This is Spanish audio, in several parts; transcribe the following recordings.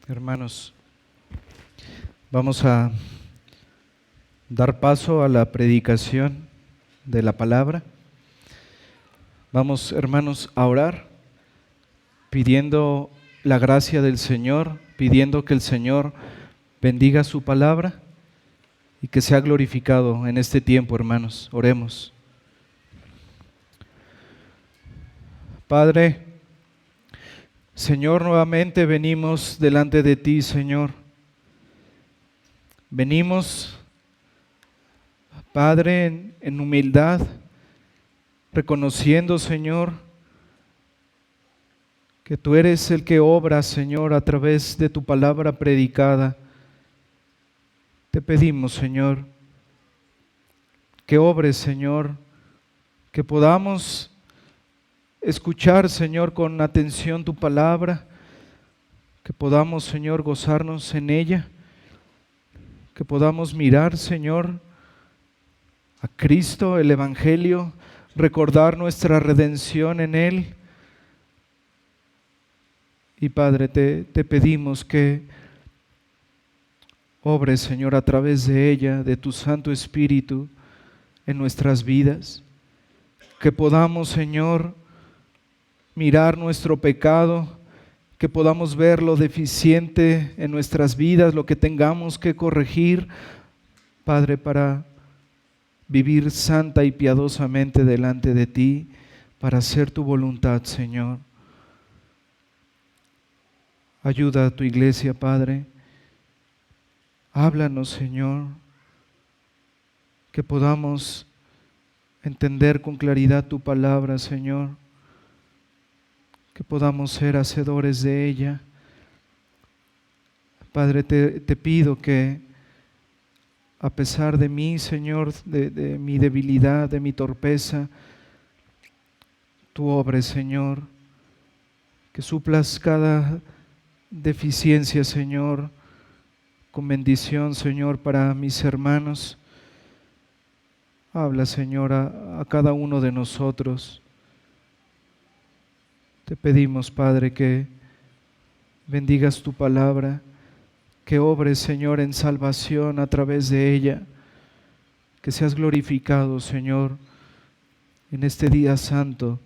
Hermanos, vamos a dar paso a la predicación de la palabra. Vamos, hermanos, a orar pidiendo la gracia del Señor, pidiendo que el Señor bendiga su palabra y que sea glorificado en este tiempo, hermanos. Oremos. Padre, Señor, nuevamente venimos delante de ti, Señor. Venimos, Padre, en humildad, reconociendo, Señor, que tú eres el que obra, Señor, a través de tu palabra predicada. Te pedimos, Señor, que obres, Señor, que podamos escuchar, Señor, con atención tu palabra, que podamos, Señor, gozarnos en ella, que podamos mirar, Señor, a Cristo, el Evangelio, recordar nuestra redención en Él. Y Padre, te pedimos que obres, Señor, a través de ella, de tu Santo Espíritu, en nuestras vidas, que podamos, Señor, mirar nuestro pecado, que podamos ver lo deficiente en nuestras vidas, lo que tengamos que corregir, Padre, para vivir santa y piadosamente delante de ti, para hacer tu voluntad, Señor. Ayuda a tu iglesia, Padre. Háblanos, Señor, que podamos entender con claridad tu palabra, Señor, que podamos ser hacedores de ella. Padre, te pido que a pesar de mí, Señor, de mi debilidad, de mi torpeza, tú obres, Señor, que suplas cada deficiencia, Señor, con bendición, Señor, para mis hermanos. Habla, Señor, a cada uno de nosotros. Te pedimos, Padre, que bendigas tu palabra, que obres, Señor, en salvación a través de ella, que seas glorificado, Señor, en este día santo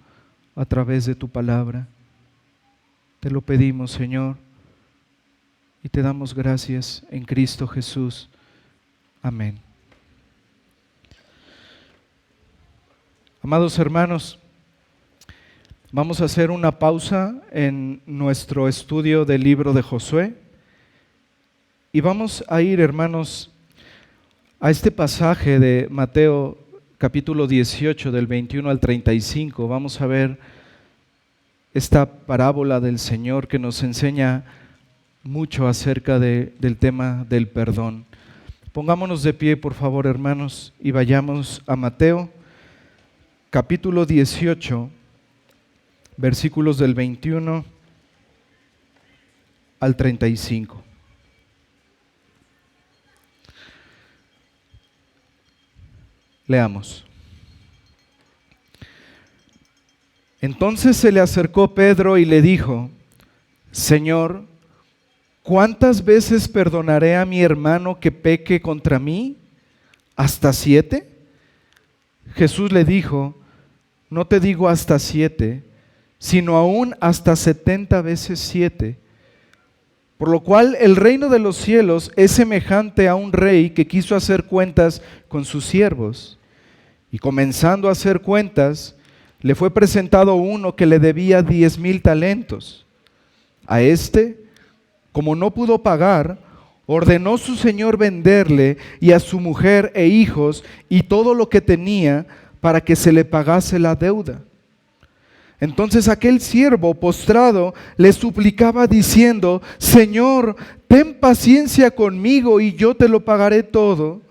a través de tu palabra. Te lo pedimos, Señor, y te damos gracias en Cristo Jesús. Amén. Amados hermanos, vamos a hacer una pausa en nuestro estudio del libro de Josué y vamos a ir, hermanos, a este pasaje de Mateo capítulo 18 del 21 al 35. Vamos a ver esta parábola del Señor que nos enseña mucho acerca del tema del perdón. Pongámonos de pie, por favor, hermanos, y vayamos a Mateo capítulo 18, versículos del 21 al 35. Leamos. Entonces se le acercó Pedro y le dijo: Señor, ¿cuántas veces perdonaré a mi hermano que peque contra mí? ¿Hasta 7? Jesús le dijo: no te digo hasta 7, sino aún hasta 70 veces 7. Por lo cual el reino de los cielos es semejante a un rey que quiso hacer cuentas con sus siervos. Y comenzando a hacer cuentas, le fue presentado uno que le debía 10,000 talentos. A este, como no pudo pagar, ordenó su señor venderle y a su mujer e hijos y todo lo que tenía para que se le pagase la deuda. Entonces aquel siervo postrado le suplicaba diciendo: Señor, ten paciencia conmigo y yo te lo pagaré todo.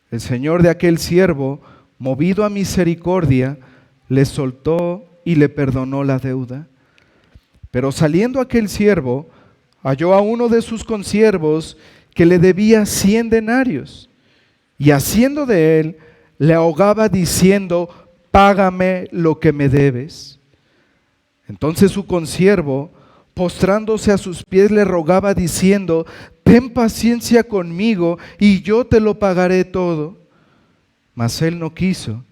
El señor de aquel siervo, movido a misericordia, le soltó y le perdonó la deuda. Pero saliendo aquel siervo, halló a uno de sus consiervos que le debía 100 denarios, y haciendo de él, le ahogaba diciendo: págame lo que me debes. Entonces su consiervo, postrándose a sus pies le rogaba diciendo: ten paciencia conmigo y yo te lo pagaré todo. Mas él no quiso,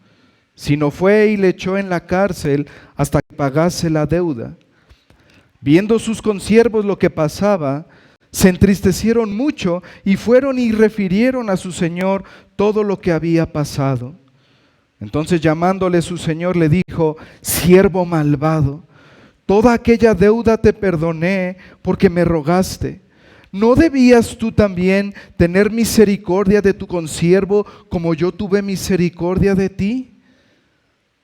sino fue y le echó en la cárcel hasta que pagase la deuda. Viendo sus consiervos lo que pasaba, se entristecieron mucho y fueron y refirieron a su señor todo lo que había pasado. Entonces, llamándole su señor, le dijo: siervo malvado, toda aquella deuda te perdoné porque me rogaste. ¿No debías tú también tener misericordia de tu consiervo como yo tuve misericordia de ti?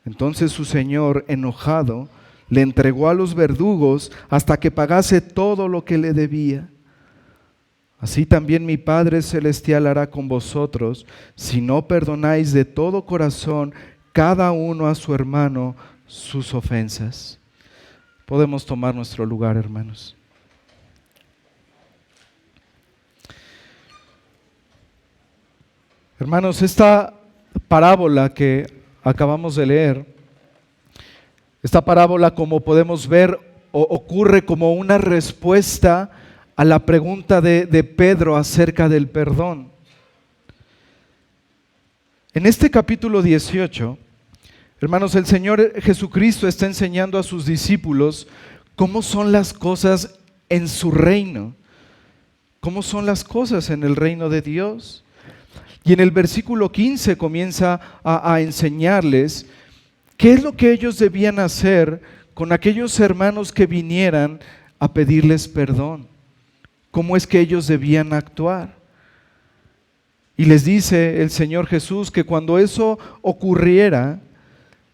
Entonces su señor, enojado, le entregó a los verdugos hasta que pagase todo lo que le debía. Así también mi Padre Celestial hará con vosotros, si no perdonáis de todo corazón cada uno a su hermano sus ofensas. Podemos tomar nuestro lugar, hermanos. Hermanos, esta parábola que acabamos de leer, esta parábola, como podemos ver, ocurre como una respuesta a la pregunta de Pedro acerca del perdón. En este capítulo 18, hermanos, el Señor Jesucristo está enseñando a sus discípulos cómo son las cosas en su reino, cómo son las cosas en el reino de Dios. Y en el versículo 15 comienza a enseñarles qué es lo que ellos debían hacer con aquellos hermanos que vinieran a pedirles perdón, cómo es que ellos debían actuar. Y les dice el Señor Jesús que cuando eso ocurriera,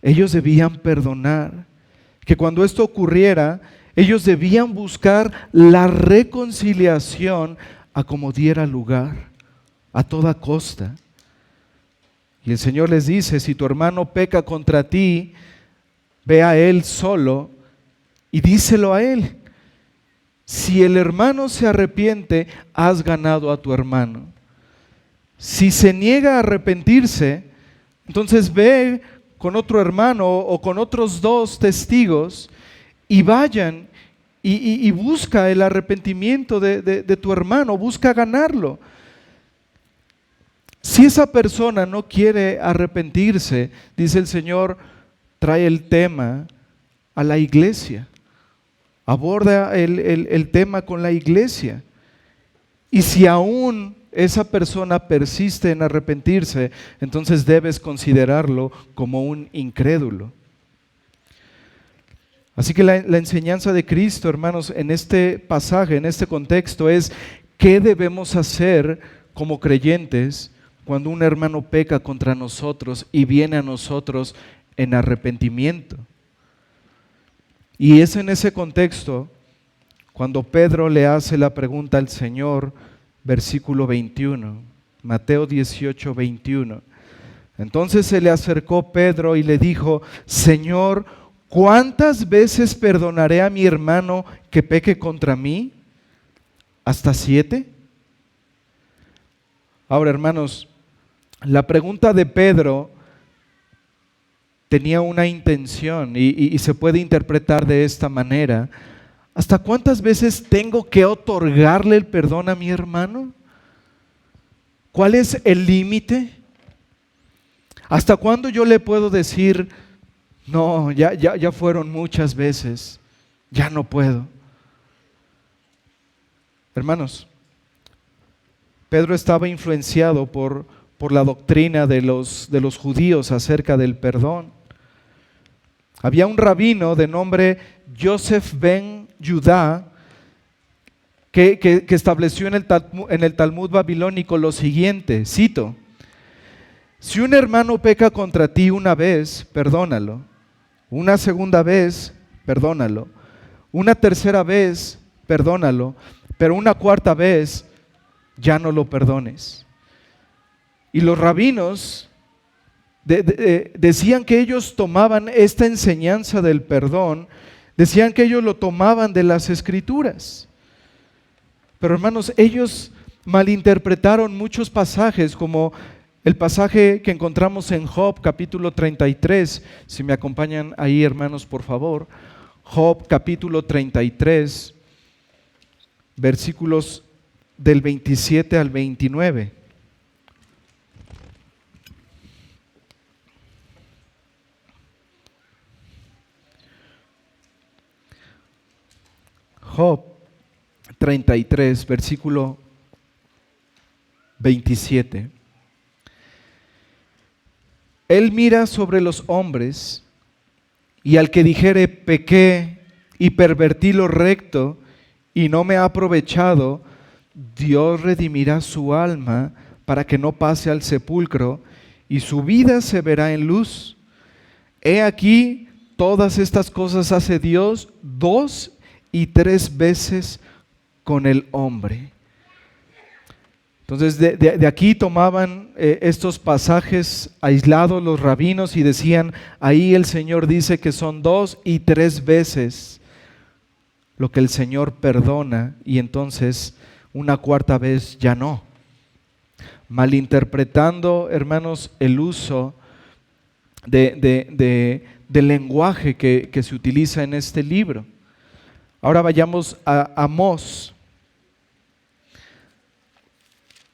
ellos debían perdonar, que cuando esto ocurriera, ellos debían buscar la reconciliación a como diera lugar, a toda costa. Y el Señor les dice: si tu hermano peca contra ti, ve a él solo y díselo a él. Si el hermano se arrepiente, has ganado a tu hermano. Si se niega a arrepentirse, entonces ve con otro hermano o con otros 2 testigos y vayan y busca el arrepentimiento de tu hermano, busca ganarlo. Si esa persona no quiere arrepentirse, dice el Señor, trae el tema a la iglesia, aborda el tema con la iglesia. Y si aún esa persona persiste en arrepentirse, entonces debes considerarlo como un incrédulo. Así que la enseñanza de Cristo, hermanos, en este pasaje, en este contexto, es ¿qué debemos hacer como creyentes cuando un hermano peca contra nosotros y viene a nosotros en arrepentimiento? Y es en ese contexto cuando Pedro le hace la pregunta al Señor, versículo 21, Mateo 18, 21. Entonces se le acercó Pedro y le dijo: Señor, ¿cuántas veces perdonaré a mi hermano que peque contra mí? ¿Hasta 7? Ahora, hermanos, la pregunta de Pedro tenía una intención y se puede interpretar de esta manera: ¿hasta cuántas veces tengo que otorgarle el perdón a mi hermano? ¿Cuál es el límite? ¿Hasta cuándo yo le puedo decir: no, ya fueron muchas veces, ya no puedo? Hermanos, Pedro estaba influenciado por la doctrina de los judíos acerca del perdón. Había un rabino de nombre Yosef ben Judá que estableció en el Talmud babilónico lo siguiente, cito: si un hermano peca contra ti una vez, perdónalo; una segunda vez, perdónalo; una tercera vez, perdónalo; pero una cuarta vez, ya no lo perdones. Y los rabinos decían que ellos tomaban esta enseñanza del perdón, decían que ellos lo tomaban de las Escrituras. Pero hermanos, ellos malinterpretaron muchos pasajes, como el pasaje que encontramos en Job capítulo 33. Si me acompañan ahí, hermanos, por favor. Job capítulo 33, versículos del 27 al 29. Job 33, versículo 27. Él mira sobre los hombres, y al que dijere pequé y pervertí lo recto y no me ha aprovechado, Dios redimirá su alma para que no pase al sepulcro, y su vida se verá en luz. He aquí, todas estas cosas hace Dios 2 y 3 veces con el hombre. Entonces de aquí tomaban estos pasajes aislados los rabinos y decían, ahí el Señor dice que son 2 y 3 veces lo que el Señor perdona, y entonces una cuarta vez ya no. Malinterpretando, hermanos, el uso del lenguaje que se utiliza en este libro. Ahora vayamos a Amós.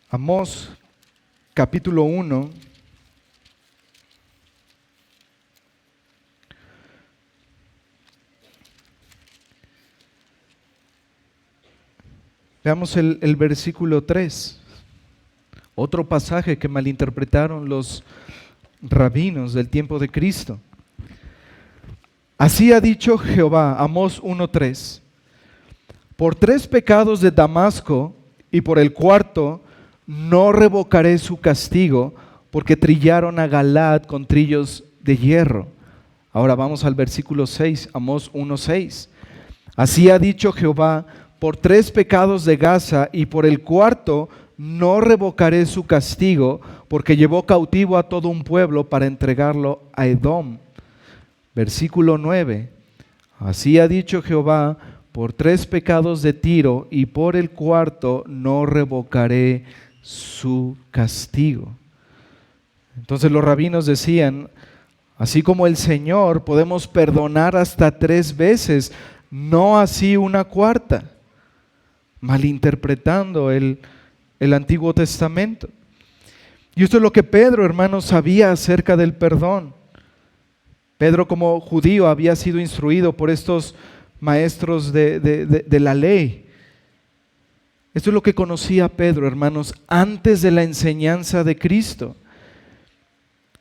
Amós, capítulo 1. Veamos el versículo 3. Otro pasaje que malinterpretaron los rabinos del tiempo de Cristo. Así ha dicho Jehová, Amós 1:3. Por 3 pecados de Damasco y por el cuarto no revocaré su castigo, porque trillaron a Galaad con trillos de hierro. Ahora vamos al versículo 6, Amós 1:6. Así ha dicho Jehová, por 3 pecados de Gaza y por el cuarto no revocaré su castigo, porque llevó cautivo a todo un pueblo para entregarlo a Edom. Versículo 9. Así ha dicho Jehová, por 3 pecados de Tiro y por el cuarto no revocaré su castigo. Entonces los rabinos decían, así como el Señor podemos perdonar hasta 3 veces, no así una cuarta, malinterpretando el Antiguo Testamento. Y esto es lo que Pedro, hermanos, sabía acerca del perdón. Pedro, como judío, había sido instruido por estos maestros de la ley. Esto es lo que conocía Pedro, hermanos, antes de la enseñanza de Cristo.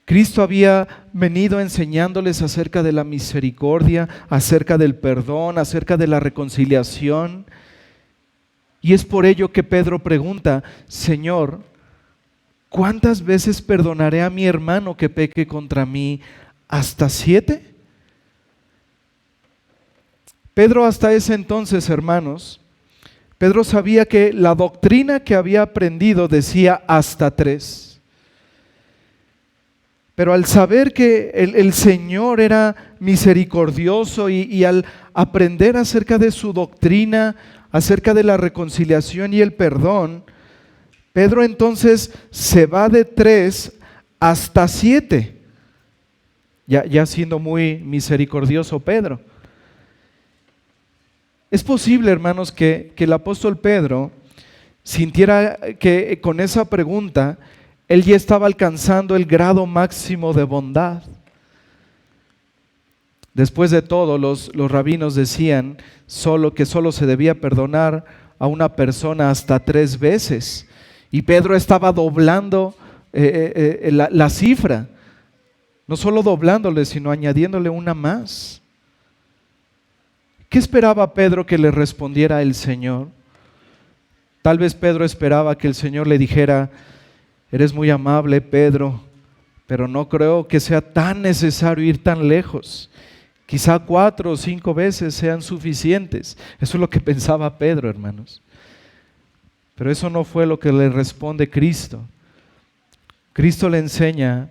Cristo había venido enseñándoles acerca de la misericordia, acerca del perdón, acerca de la reconciliación. Y es por ello que Pedro pregunta, Señor, ¿cuántas veces perdonaré a mi hermano que peque contra mí? ¿Hasta 7? Pedro hasta ese entonces, hermanos, Pedro sabía que la doctrina que había aprendido decía hasta 3. Pero al saber que el Señor era misericordioso y al aprender acerca de su doctrina, acerca de la reconciliación y el perdón, Pedro entonces se va de 3 hasta 7. Ya siendo muy misericordioso Pedro. Es posible, hermanos, que el apóstol Pedro sintiera que con esa pregunta él ya estaba alcanzando el grado máximo de bondad. Después de todo, los rabinos decían que solo se debía perdonar a una persona hasta 3 veces. Y Pedro estaba doblando la cifra. No solo doblándole, sino añadiéndole una más. ¿Qué esperaba Pedro que le respondiera el Señor? Tal vez Pedro esperaba que el Señor le dijera, eres muy amable, Pedro, pero no creo que sea tan necesario ir tan lejos. Quizá 4 o 5 veces sean suficientes. Eso es lo que pensaba Pedro, hermanos. Pero eso no fue lo que le responde Cristo. Cristo le enseña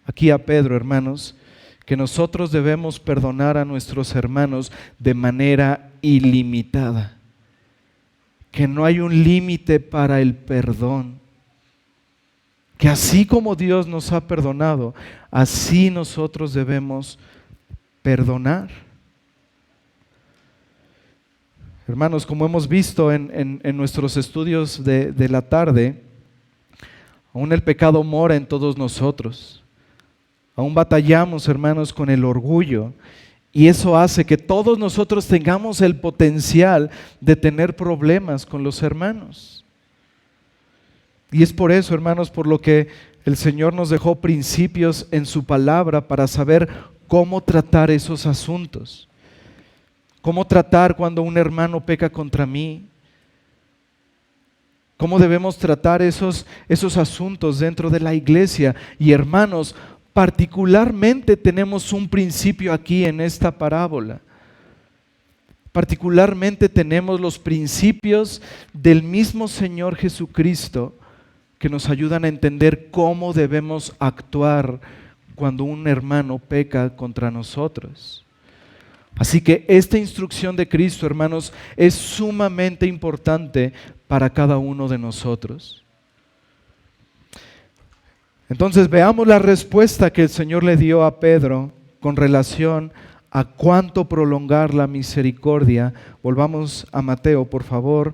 aquí a Pedro, hermanos, que nosotros debemos perdonar a nuestros hermanos de manera ilimitada, que no hay un límite para el perdón, que así como Dios nos ha perdonado, así nosotros debemos perdonar. Hermanos, como hemos visto en nuestros estudios de la tarde, aún el pecado mora en todos nosotros. Aún batallamos, hermanos, con el orgullo. Y eso hace que todos nosotros tengamos el potencial de tener problemas con los hermanos. Y es por eso, hermanos, por lo que el Señor nos dejó principios en su palabra para saber cómo tratar esos asuntos. Cómo tratar cuando un hermano peca contra mí. Cómo debemos tratar esos asuntos dentro de la iglesia. Y hermanos, particularmente tenemos un principio aquí en esta parábola. Particularmente tenemos los principios del mismo Señor Jesucristo que nos ayudan a entender cómo debemos actuar cuando un hermano peca contra nosotros. Así que esta instrucción de Cristo, hermanos, es sumamente importante para cada uno de nosotros. Entonces veamos la respuesta que el Señor le dio a Pedro con relación a cuánto prolongar la misericordia. Volvamos a Mateo, por favor.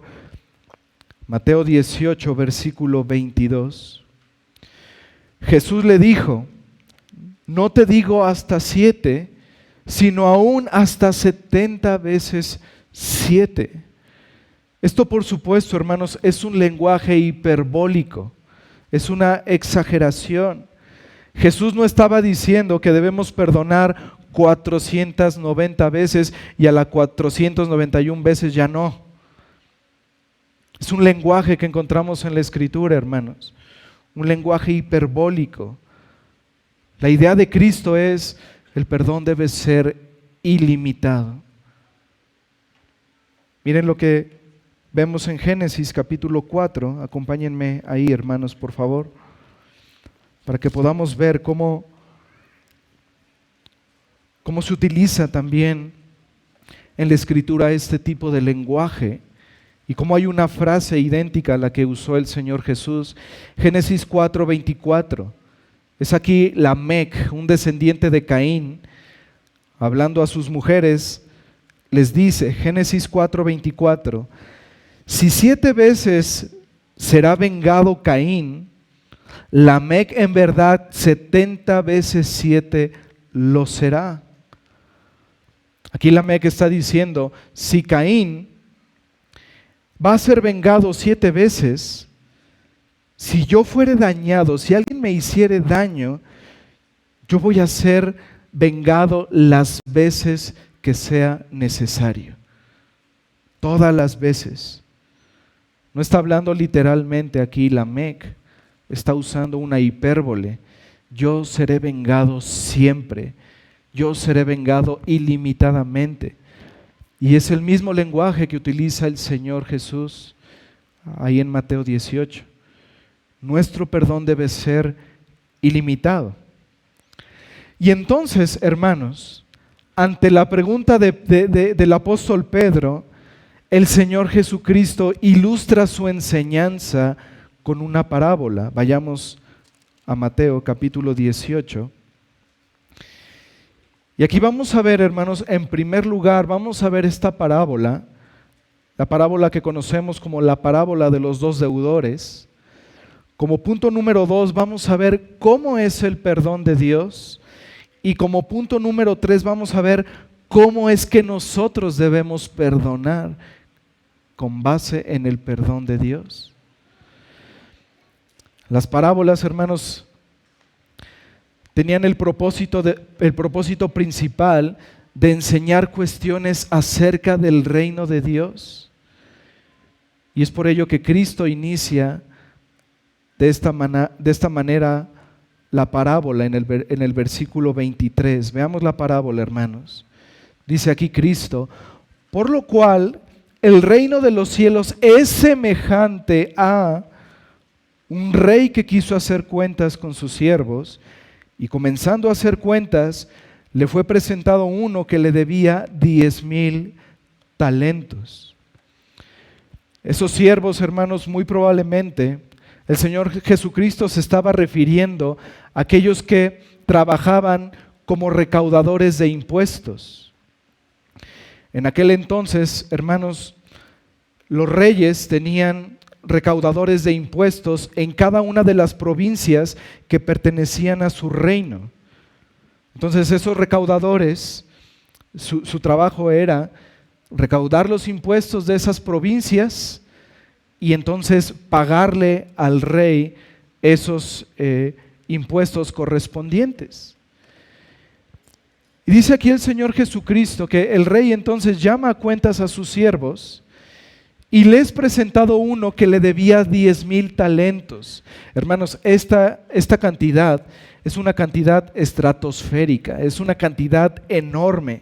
Mateo 18, versículo 22. Jesús le dijo: no te digo hasta 7, sino aún hasta 70 veces 7. Esto, por supuesto, hermanos, es un lenguaje hiperbólico. Es una exageración. Jesús no estaba diciendo que debemos perdonar 490 veces y a la 491 veces ya no. Es un lenguaje que encontramos en la Escritura, hermanos. Un lenguaje hiperbólico. La idea de Cristo es: el perdón debe ser ilimitado. Miren lo que vemos en Génesis capítulo 4, acompáñenme ahí, hermanos, por favor, para que podamos ver cómo se utiliza también en la Escritura este tipo de lenguaje y cómo hay una frase idéntica a la que usó el Señor Jesús. Génesis 4, 24. Es aquí Lamec, un descendiente de Caín, hablando a sus mujeres, les dice, Génesis 4, 24, si 7 veces será vengado Caín, Lamec en verdad 70 veces 7 lo será. Aquí Lamec está diciendo, si Caín va a ser vengado 7 veces, si yo fuere dañado, si alguien me hiciere daño, yo voy a ser vengado las veces que sea necesario. Todas las veces. No está hablando literalmente aquí Lamec, está usando una hipérbole. Yo seré vengado siempre, yo seré vengado ilimitadamente. Y es el mismo lenguaje que utiliza el Señor Jesús ahí en Mateo 18. Nuestro perdón debe ser ilimitado. Y entonces, hermanos, ante la pregunta del apóstol Pedro, el Señor Jesucristo ilustra su enseñanza con una parábola. Vayamos a Mateo capítulo 18. Y aquí vamos a ver, hermanos, en primer lugar, vamos a ver esta parábola, la parábola que conocemos como la parábola de los 2 deudores. Como punto número 2, vamos a ver cómo es el perdón de Dios. Y como punto número 3, vamos a ver cómo es que nosotros debemos perdonar con base en el perdón de Dios. Las parábolas, hermanos, tenían el propósito principal de enseñar cuestiones acerca del reino de Dios. Y es por ello que Cristo inicia de esta manera la parábola en el versículo 23. Veamos la parábola, hermanos. Dice aquí Cristo: por lo cual el reino de los cielos es semejante a un rey que quiso hacer cuentas con sus siervos, y comenzando a hacer cuentas, le fue presentado uno que le debía 10,000 talentos. Esos siervos, hermanos, muy probablemente el Señor Jesucristo se estaba refiriendo a aquellos que trabajaban como recaudadores de impuestos. En aquel entonces, hermanos, los reyes tenían recaudadores de impuestos en cada una de las provincias que pertenecían a su reino. Entonces esos recaudadores, su trabajo era recaudar los impuestos de esas provincias y entonces pagarle al rey esos impuestos correspondientes. Y dice aquí el Señor Jesucristo que el rey entonces llama a cuentas a sus siervos y le es presentado uno que le debía 10,000 talentos. Hermanos, esta cantidad es una cantidad estratosférica, es una cantidad enorme.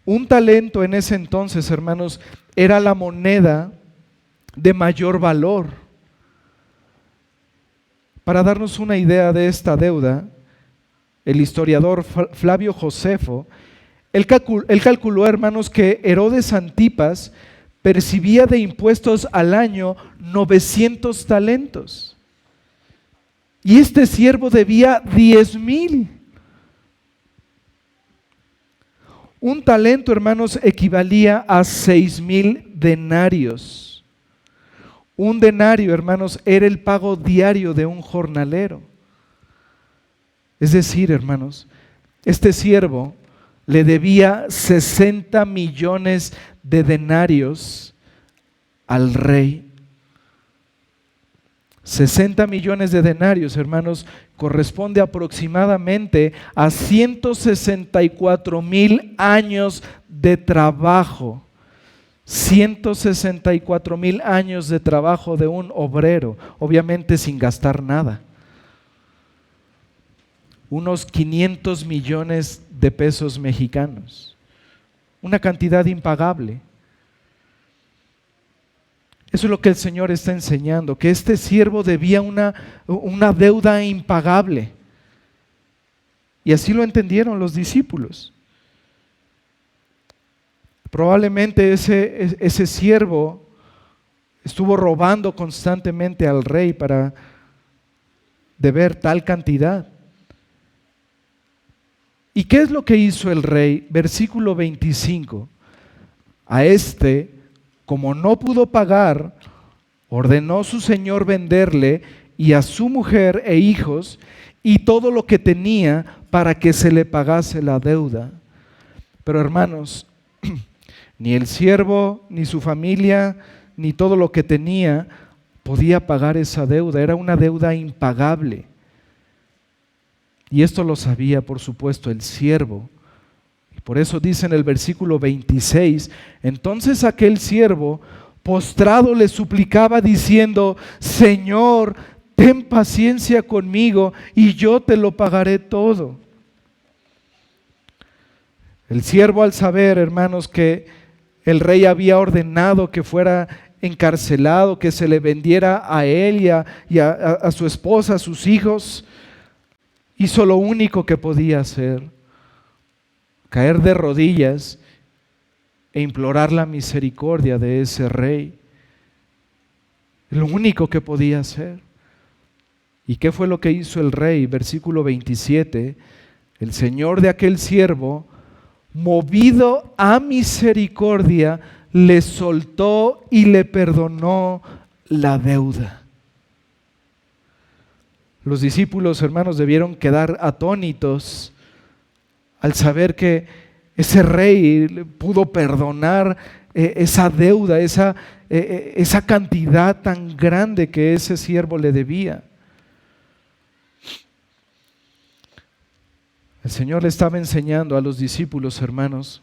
Un talento en ese entonces, hermanos, era la moneda de mayor valor. Para darnos una idea de esta deuda, el historiador Flavio Josefo, él calculó, hermanos, que Herodes Antipas percibía de impuestos al año 900 talentos. Y este siervo debía 10,000. Un talento, hermanos, equivalía a 6,000 denarios. Un denario, hermanos, era el pago diario de un jornalero. Es decir, hermanos, este siervo le debía 60 millones de denarios al rey. 60 millones de denarios, hermanos, corresponde aproximadamente a 164,000 años de trabajo. 164,000 años de trabajo de un obrero, obviamente sin gastar nada. Unos 500 millones de pesos mexicanos. Una cantidad impagable. Eso es lo que el Señor está enseñando, que este siervo debía una deuda impagable. Y así lo entendieron los discípulos. Probablemente ese siervo estuvo robando constantemente al rey para deber tal cantidad. ¿Y qué es lo que hizo el rey? Versículo 25. A este, como no pudo pagar, ordenó su señor venderle y a su mujer e hijos y todo lo que tenía para que se le pagase la deuda. Pero hermanos, ni el siervo, ni su familia, ni todo lo que tenía podía pagar esa deuda. Era una deuda impagable. Y esto lo sabía, por supuesto, el siervo. Y por eso dice en el versículo 26, entonces aquel siervo postrado le suplicaba diciendo, Señor, ten paciencia conmigo y yo te lo pagaré todo. El siervo, al saber, hermanos, que el rey había ordenado que fuera encarcelado, que se le vendiera a él y a su esposa, a sus hijos, hizo lo único que podía hacer, caer de rodillas e implorar la misericordia de ese rey. Lo único que podía hacer. ¿Y qué fue lo que hizo el rey? Versículo 27, el señor de aquel siervo, movido a misericordia, le soltó y le perdonó la deuda. Los discípulos, hermanos, debieron quedar atónitos al saber que ese rey pudo perdonar esa deuda, esa cantidad tan grande que ese siervo le debía. El Señor le estaba enseñando a los discípulos, hermanos,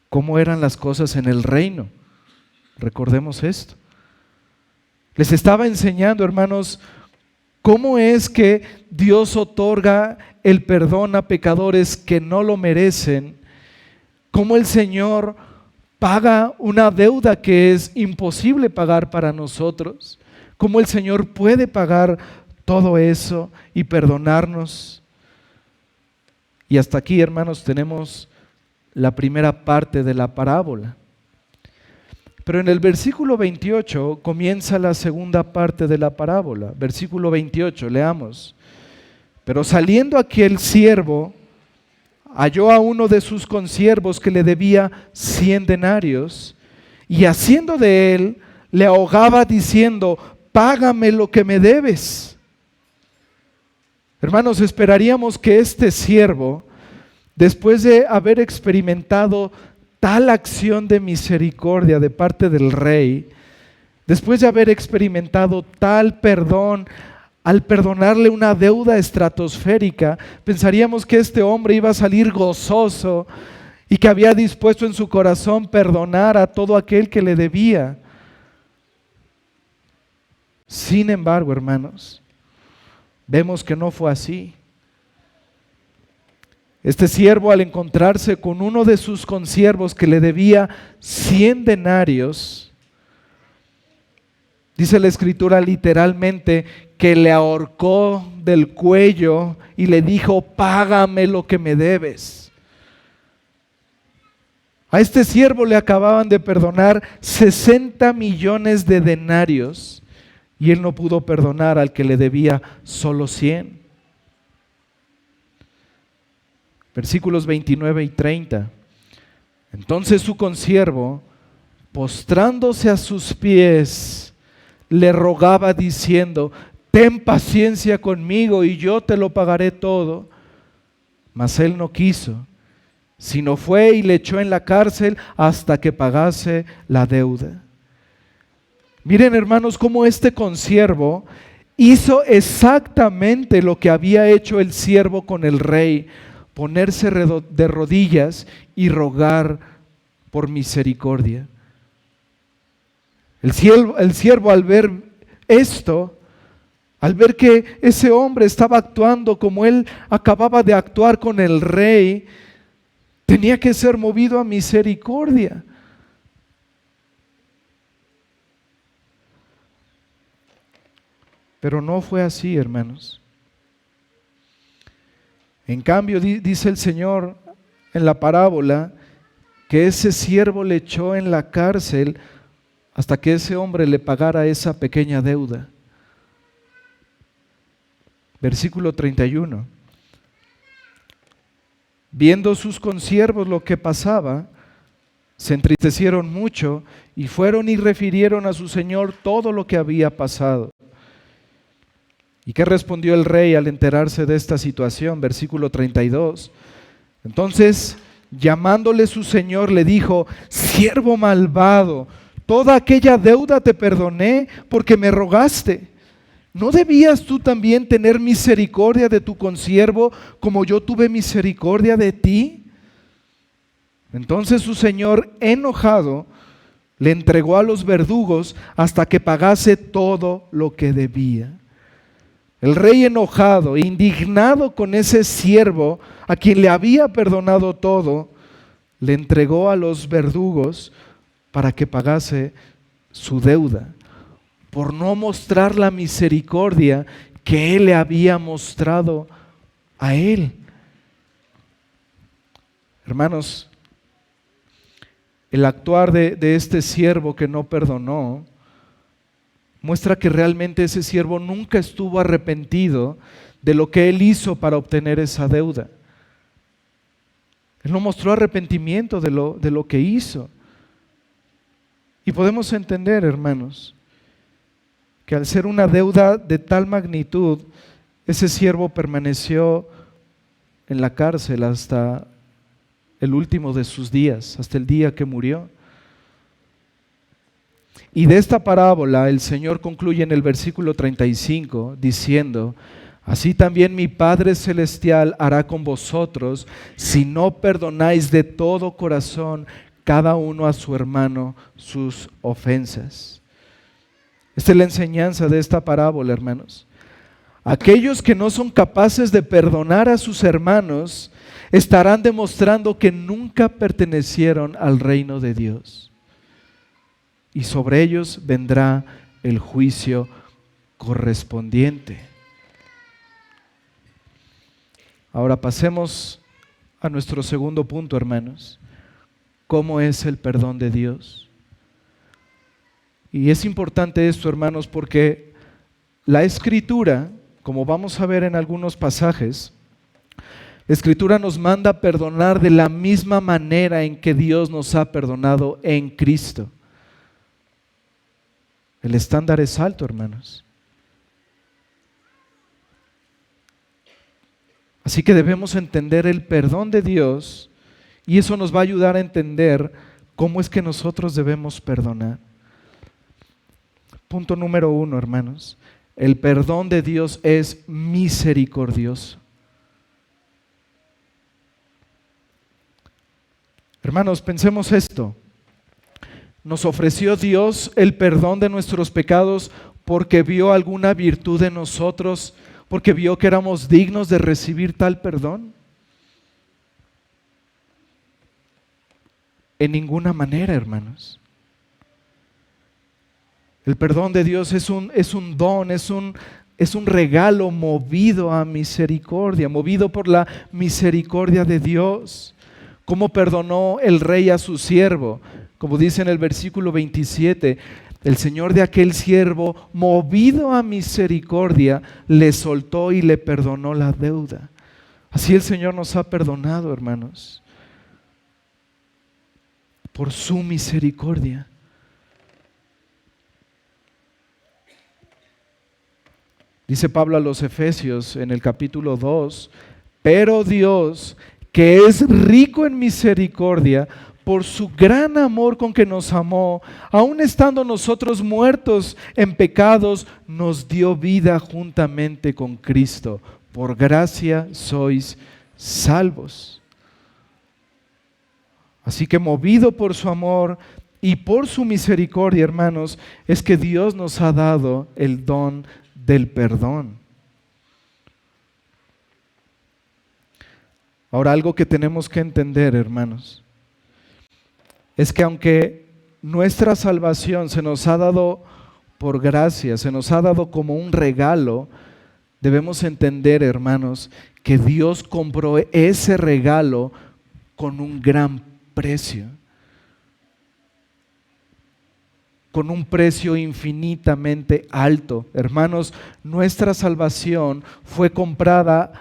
cómo eran las cosas en el reino. Recordemos esto. Les estaba enseñando, hermanos, cómo es que Dios otorga el perdón a pecadores que no lo merecen, cómo el Señor paga una deuda que es imposible pagar para nosotros, cómo el Señor puede pagar todo eso y perdonarnos. Y hasta aquí, hermanos, tenemos la primera parte de la parábola. Pero en el versículo 28 comienza la segunda parte de la parábola. Versículo 28, leamos. Pero saliendo aquel siervo, halló a uno de sus consiervos que le debía 100 denarios y haciendo de él, le ahogaba diciendo: págame lo que me debes. Hermanos, esperaríamos que este siervo, después de haber experimentado tal acción de misericordia de parte del rey, después de haber experimentado tal perdón, al perdonarle una deuda estratosférica, pensaríamos que este hombre iba a salir gozoso y que había dispuesto en su corazón perdonar a todo aquel que le debía. Sin embargo, hermanos, vemos que no fue así. Este siervo, al encontrarse con uno de sus consiervos que le debía 100 denarios, dice la Escritura literalmente que le ahorcó del cuello y le dijo: págame lo que me debes. A este siervo le acababan de perdonar 60 millones de denarios y él no pudo perdonar al que le debía solo 100. Versículos 29 y 30. Entonces su consiervo, postrándose a sus pies, le rogaba diciendo: ten paciencia conmigo y yo te lo pagaré todo. Mas él no quiso, sino fue y le echó en la cárcel hasta que pagase la deuda. Miren, hermanos, cómo este consiervo hizo exactamente lo que había hecho el siervo con el rey: ponerse de rodillas y rogar por misericordia. El siervo al ver esto, al ver que ese hombre estaba actuando como él acababa de actuar con el rey, tenía que ser movido a misericordia. Pero no fue así, hermanos. En cambio, dice el Señor en la parábola que ese siervo le echó en la cárcel hasta que ese hombre le pagara esa pequeña deuda. Versículo 31. Viendo sus consiervos lo que pasaba, se entristecieron mucho y fueron y refirieron a su señor todo lo que había pasado. ¿Y qué respondió el rey al enterarse de esta situación? Versículo 32. Entonces, llamándole su señor, le dijo: siervo malvado, toda aquella deuda te perdoné porque me rogaste. ¿No debías tú también tener misericordia de tu consiervo como yo tuve misericordia de ti? Entonces su señor, enojado, le entregó a los verdugos hasta que pagase todo lo que debía. El rey, enojado e indignado con ese siervo a quien le había perdonado todo, le entregó a los verdugos para que pagase su deuda, por no mostrar la misericordia que él le había mostrado a él. Hermanos, el actuar de este siervo que no perdonó muestra que realmente ese siervo nunca estuvo arrepentido de lo que él hizo para obtener esa deuda. Él no mostró arrepentimiento de lo que hizo. Y podemos entender, hermanos, que al ser una deuda de tal magnitud, ese siervo permaneció en la cárcel hasta el último de sus días, hasta el día que murió. Y de esta parábola el Señor concluye en el versículo 35 diciendo: así también mi Padre Celestial hará con vosotros si no perdonáis de todo corazón cada uno a su hermano sus ofensas. Esta es la enseñanza de esta parábola, hermanos. Aquellos que no son capaces de perdonar a sus hermanos estarán demostrando que nunca pertenecieron al reino de Dios. Y sobre ellos vendrá el juicio correspondiente. Ahora pasemos a nuestro segundo punto, hermanos. ¿Cómo es el perdón de Dios? Y es importante esto, hermanos, porque la Escritura, como vamos a ver en algunos pasajes, la Escritura nos manda perdonar de la misma manera en que Dios nos ha perdonado en Cristo. El estándar es alto, hermanos. Así que debemos entender el perdón de Dios y eso nos va a ayudar a entender cómo es que nosotros debemos perdonar. Punto número 1, hermanos. El perdón de Dios es misericordioso. Hermanos, pensemos esto. ¿Nos ofreció Dios el perdón de nuestros pecados porque vio alguna virtud en nosotros, porque vio que éramos dignos de recibir tal perdón? En ninguna manera, hermanos. El perdón de Dios es un don, es un regalo movido a misericordia, movido por la misericordia de Dios. ¿Cómo perdonó el rey a su siervo? Como dice en el versículo 27, el Señor de aquel siervo, movido a misericordia, le soltó y le perdonó la deuda. Así el Señor nos ha perdonado, hermanos, por su misericordia. Dice Pablo a los Efesios en el capítulo 2, pero Dios, que es rico en misericordia, por su gran amor con que nos amó, aun estando nosotros muertos en pecados, nos dio vida juntamente con Cristo. Por gracia sois salvos. Así que movido por su amor y por su misericordia, hermanos, es que Dios nos ha dado el don del perdón. Ahora, algo que tenemos que entender, hermanos, es que aunque nuestra salvación se nos ha dado por gracia, se nos ha dado como un regalo, debemos entender, hermanos, que Dios compró ese regalo con un gran precio, con un precio infinitamente alto. Hermanos, nuestra salvación fue comprada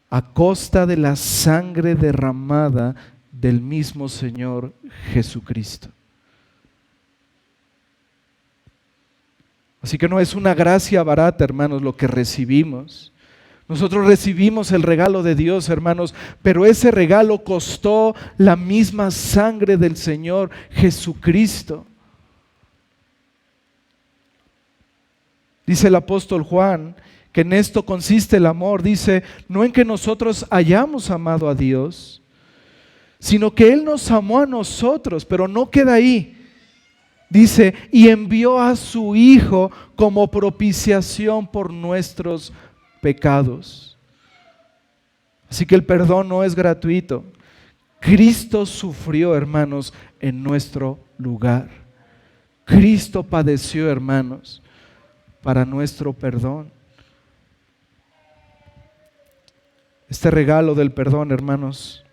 a costa de la sangre derramada del mismo Señor Jesucristo. Así que no es una gracia barata, hermanos, lo que recibimos. Nosotros recibimos el regalo de Dios, hermanos, pero ese regalo costó la misma sangre del Señor Jesucristo. Dice el apóstol Juan que en esto consiste el amor. Dice, no en que nosotros hayamos amado a Dios, sino que Él nos amó a nosotros, pero no queda ahí. Dice, y envió a su Hijo como propiciación por nuestros pecados. Así que el perdón no es gratuito. Cristo sufrió, hermanos, en nuestro lugar. Cristo padeció, hermanos, para nuestro perdón. Este regalo del perdón, hermanos,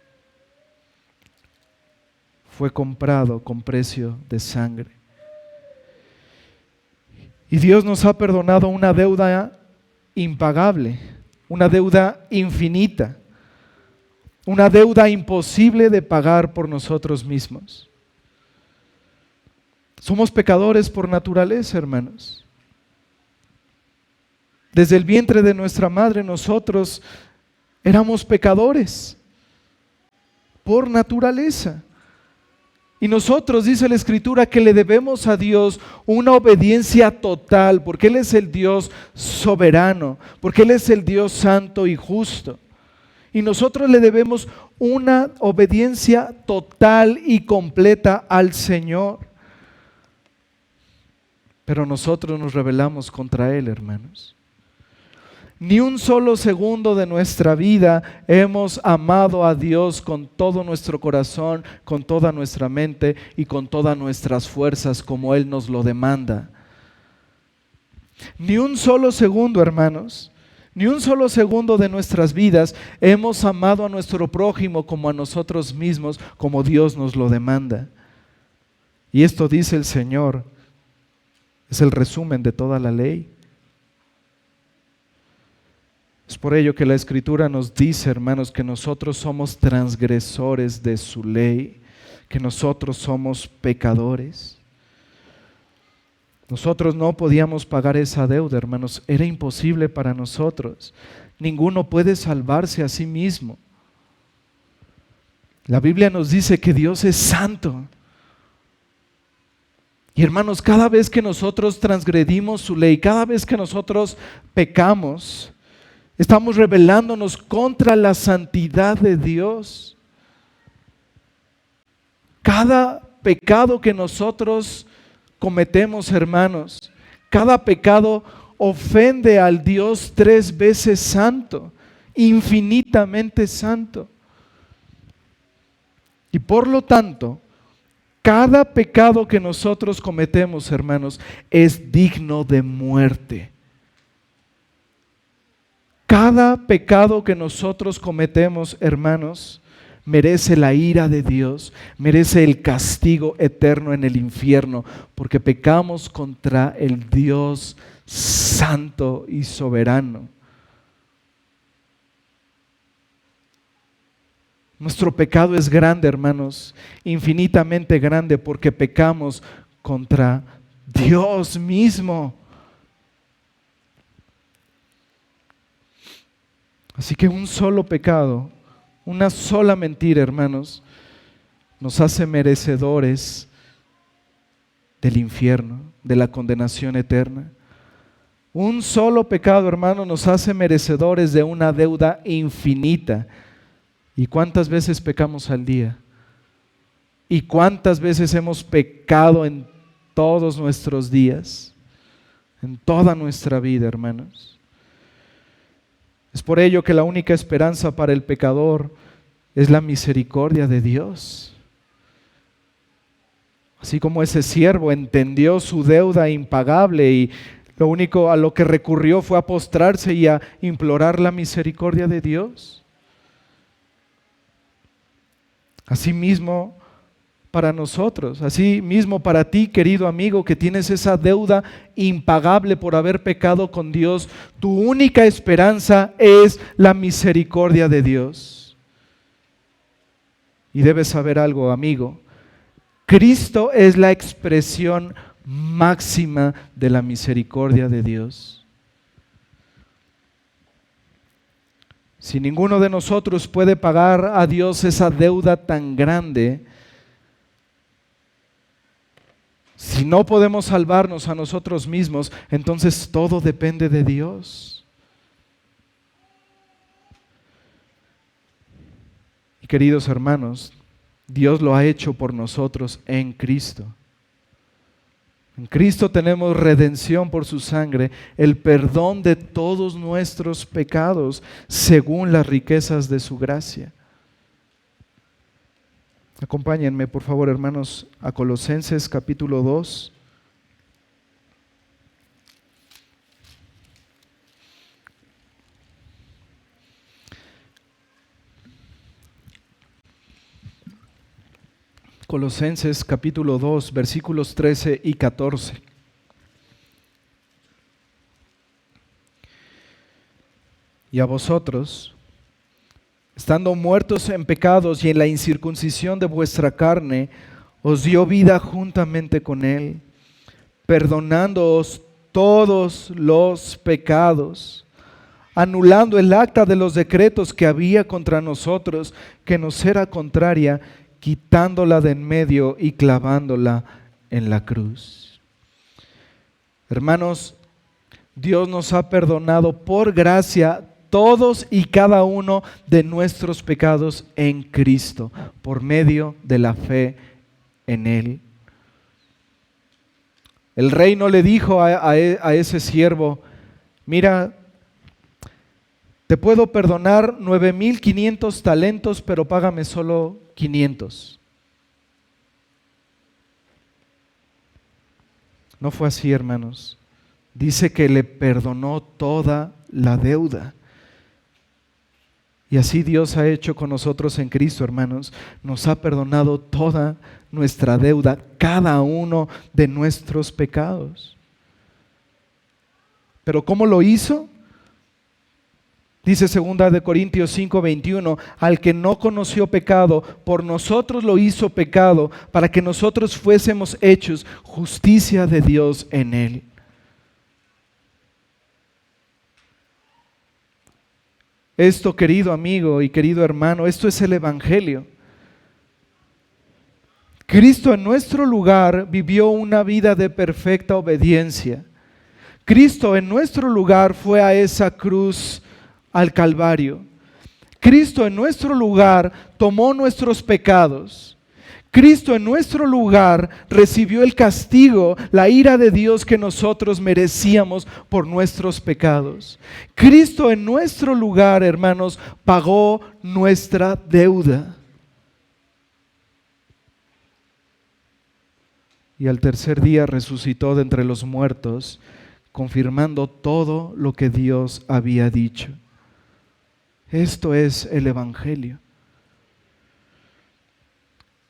fue comprado con precio de sangre. Y Dios nos ha perdonado una deuda impagable, una deuda infinita, una deuda imposible de pagar por nosotros mismos. Somos pecadores por naturaleza, hermanos. Desde el vientre de nuestra madre nosotros éramos pecadores por naturaleza. Y nosotros, dice la Escritura, que le debemos a Dios una obediencia total, porque Él es el Dios soberano, porque Él es el Dios santo y justo. Y nosotros le debemos una obediencia total y completa al Señor. Pero nosotros nos rebelamos contra Él, hermanos. Ni un solo segundo de nuestra vida hemos amado a Dios con todo nuestro corazón, con toda nuestra mente y con todas nuestras fuerzas como Él nos lo demanda. Ni un solo segundo, hermanos, ni un solo segundo de nuestras vidas hemos amado a nuestro prójimo como a nosotros mismos, como Dios nos lo demanda. Y esto dice el Señor, es el resumen de toda la ley. Es por ello que la Escritura nos dice, hermanos, que nosotros somos transgresores de su ley, que nosotros somos pecadores. Nosotros no podíamos pagar esa deuda, hermanos. Era imposible para nosotros. Ninguno puede salvarse a sí mismo. La Biblia nos dice que Dios es santo. Y hermanos, cada vez que nosotros transgredimos su ley, cada vez que nosotros pecamos, estamos rebelándonos contra la santidad de Dios. Cada pecado que nosotros cometemos, hermanos, cada pecado ofende al Dios 3 veces santo, infinitamente santo. Y por lo tanto, cada pecado que nosotros cometemos, hermanos, es digno de muerte. Cada pecado que nosotros cometemos, hermanos, merece la ira de Dios, merece el castigo eterno en el infierno, porque pecamos contra el Dios santo y soberano. Nuestro pecado es grande, hermanos, infinitamente grande, porque pecamos contra Dios mismo. Así que un solo pecado, una sola mentira, hermanos, nos hace merecedores del infierno, de la condenación eterna. Un solo pecado, hermanos, nos hace merecedores de una deuda infinita. ¿Y cuántas veces pecamos al día? ¿Y cuántas veces hemos pecado en todos nuestros días? En toda nuestra vida, hermanos. Es por ello que la única esperanza para el pecador es la misericordia de Dios. Así como ese siervo entendió su deuda impagable y lo único a lo que recurrió fue a postrarse y a implorar la misericordia de Dios. Así mismo para nosotros, así mismo para ti, querido amigo, que tienes esa deuda impagable por haber pecado con Dios, tu única esperanza es la misericordia de Dios. Y debes saber algo, amigo, Cristo es la expresión máxima de la misericordia de Dios. Si ninguno de nosotros puede pagar a Dios esa deuda tan grande, si no podemos salvarnos a nosotros mismos, entonces todo depende de Dios. Y queridos hermanos, Dios lo ha hecho por nosotros en Cristo. En Cristo tenemos redención por su sangre, el perdón de todos nuestros pecados según las riquezas de su gracia. Acompáñenme, por favor, hermanos, a Colosenses capítulo 2. Colosenses capítulo 2, versículos 13 y 14. Y a vosotros, estando muertos en pecados y en la incircuncisión de vuestra carne, os dio vida juntamente con Él, perdonándoos todos los pecados, anulando el acta de los decretos que había contra nosotros, que nos era contraria, quitándola de en medio y clavándola en la cruz. Hermanos, Dios nos ha perdonado por gracia todos y cada uno de nuestros pecados en Cristo, por medio de la fe en Él. El rey no le dijo a ese siervo: mira, te puedo perdonar 9,500 talentos, pero págame solo 500. No fue así, hermanos. Dice que le perdonó toda la deuda. Y así Dios ha hecho con nosotros en Cristo, hermanos. Nos ha perdonado toda nuestra deuda, cada uno de nuestros pecados. ¿Pero cómo lo hizo? Dice 2 Corintios 5:21, al que no conoció pecado, por nosotros lo hizo pecado, para que nosotros fuésemos hechos justicia de Dios en él. Esto, querido amigo y querido hermano, esto es el Evangelio. Cristo en nuestro lugar vivió una vida de perfecta obediencia. Cristo en nuestro lugar fue a esa cruz, al Calvario. Cristo en nuestro lugar tomó nuestros pecados. Cristo en nuestro lugar recibió el castigo, la ira de Dios que nosotros merecíamos por nuestros pecados. Cristo en nuestro lugar, hermanos, pagó nuestra deuda. Y al tercer día resucitó de entre los muertos, confirmando todo lo que Dios había dicho. Esto es el Evangelio.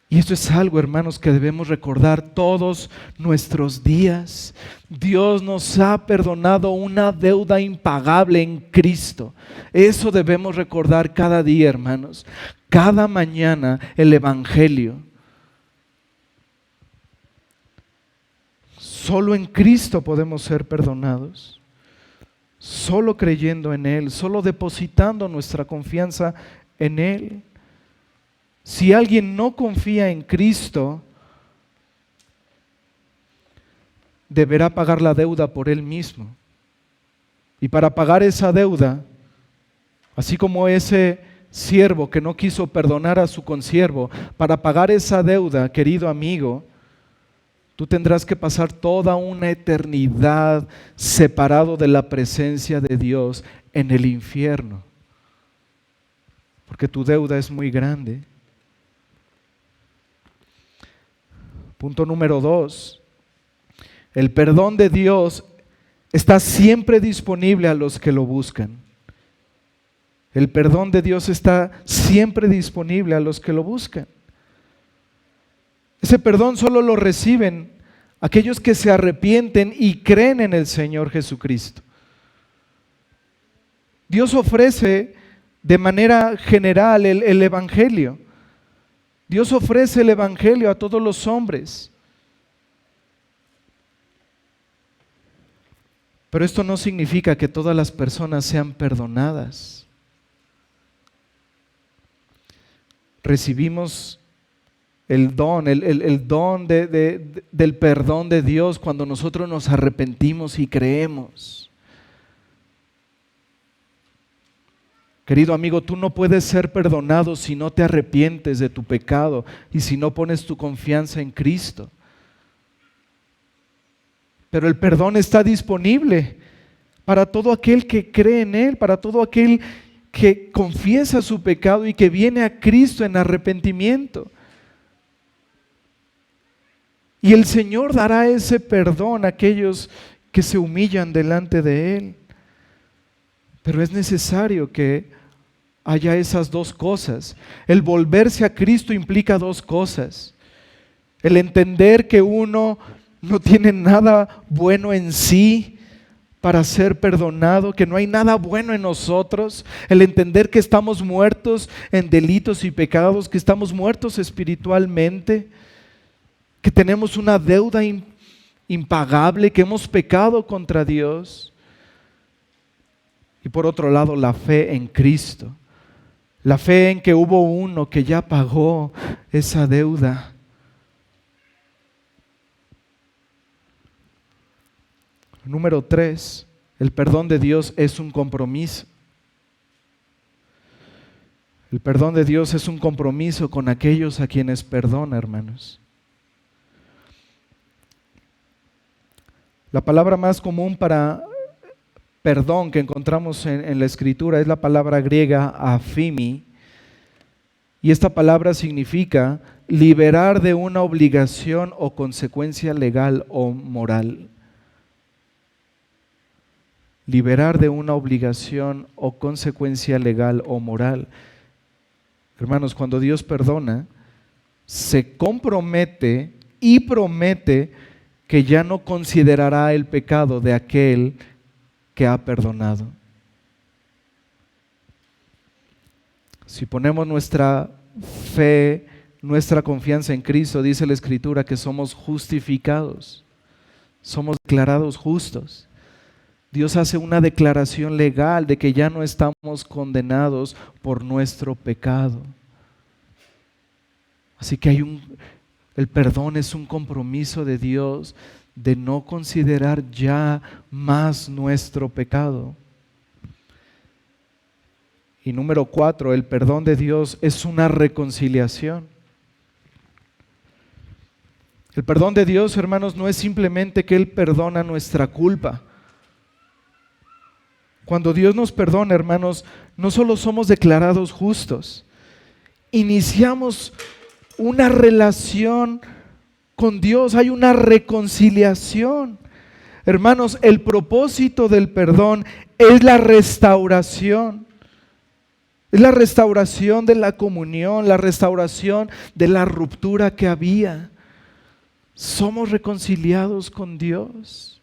Y esto es algo, hermanos, que debemos recordar todos nuestros días. Dios nos ha perdonado una deuda impagable en Cristo. Eso debemos recordar cada día, hermanos. Cada mañana el Evangelio. Solo en Cristo podemos ser perdonados. Solo creyendo en Él, solo depositando nuestra confianza en Él. Si alguien no confía en Cristo, deberá pagar la deuda por él mismo. Y para pagar esa deuda, así como ese siervo que no quiso perdonar a su consiervo, para pagar esa deuda, querido amigo, tú tendrás que pasar toda una eternidad separado de la presencia de Dios en el infierno, porque tu deuda es muy grande. Punto número 2, el perdón de Dios está siempre disponible a los que lo buscan. El perdón de Dios está siempre disponible a los que lo buscan. Ese perdón solo lo reciben aquellos que se arrepienten y creen en el Señor Jesucristo. Dios ofrece de manera general el Evangelio. Dios ofrece el Evangelio a todos los hombres. Pero esto no significa que todas las personas sean perdonadas. Recibimos el don del perdón de Dios cuando nosotros nos arrepentimos y creemos. Querido amigo, tú no puedes ser perdonado si no te arrepientes de tu pecado y si no pones tu confianza en Cristo. Pero el perdón está disponible para todo aquel que cree en Él, para todo aquel que confiesa su pecado y que viene a Cristo en arrepentimiento. Y el Señor dará ese perdón a aquellos que se humillan delante de Él. Pero es necesario que haya esas dos cosas. El volverse a Cristo implica dos cosas. El entender que uno no tiene nada bueno en sí para ser perdonado, que no hay nada bueno en nosotros. El entender que estamos muertos en delitos y pecados, que estamos muertos espiritualmente, que tenemos una deuda impagable, que hemos pecado contra Dios. Y por otro lado, la fe en Cristo. La fe en que hubo uno que ya pagó esa deuda. Número 3, el perdón de Dios es un compromiso. El perdón de Dios es un compromiso con aquellos a quienes perdona, hermanos. La palabra más común para perdón que encontramos en la Escritura es la palabra griega afimi, y esta palabra significa liberar de una obligación o consecuencia legal o moral. Liberar de una obligación o consecuencia legal o moral. Hermanos, cuando Dios perdona, se compromete y promete que ya no considerará el pecado de aquel que ha perdonado. Si ponemos nuestra fe, nuestra confianza en Cristo, dice la Escritura que somos justificados, somos declarados justos. Dios hace una declaración legal de que ya no estamos condenados por nuestro pecado. Así que el perdón es un compromiso de Dios de no considerar ya más nuestro pecado. Y número 4, el perdón de Dios es una reconciliación. El perdón de Dios, hermanos, no es simplemente que Él perdona nuestra culpa. Cuando Dios nos perdona, hermanos, no solo somos declarados justos, iniciamos una relación con Dios, hay una reconciliación. Hermanos, el propósito del perdón es la restauración. Es la restauración de la comunión, la restauración de la ruptura que había. Somos reconciliados con Dios.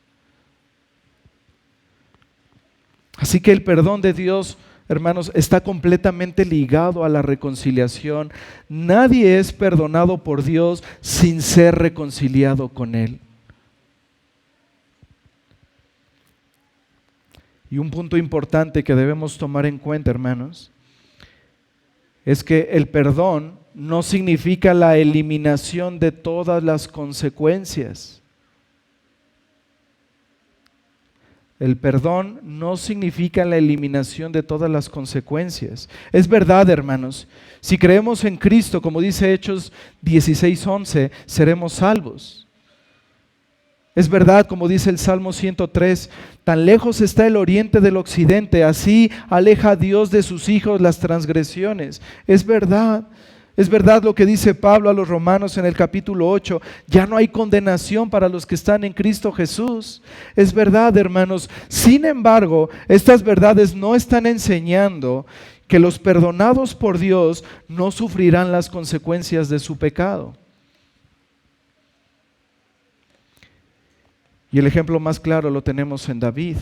Así que el perdón de Dios, hermanos, está completamente ligado a la reconciliación. Nadie es perdonado por Dios sin ser reconciliado con Él. Y un punto importante que debemos tomar en cuenta, hermanos, es que el perdón no significa la eliminación de todas las consecuencias. El perdón no significa la eliminación de todas las consecuencias. Es verdad, hermanos, si creemos en Cristo, como dice Hechos 16:11, seremos salvos. Es verdad, como dice el Salmo 103, tan lejos está el oriente del occidente, así aleja a Dios de sus hijos las transgresiones. Es verdad lo que dice Pablo a los romanos en el capítulo 8, ya no hay condenación para los que están en Cristo Jesús. Es verdad, hermanos. Sin embargo, estas verdades no están enseñando que los perdonados por Dios no sufrirán las consecuencias de su pecado. Y el ejemplo más claro lo tenemos en David.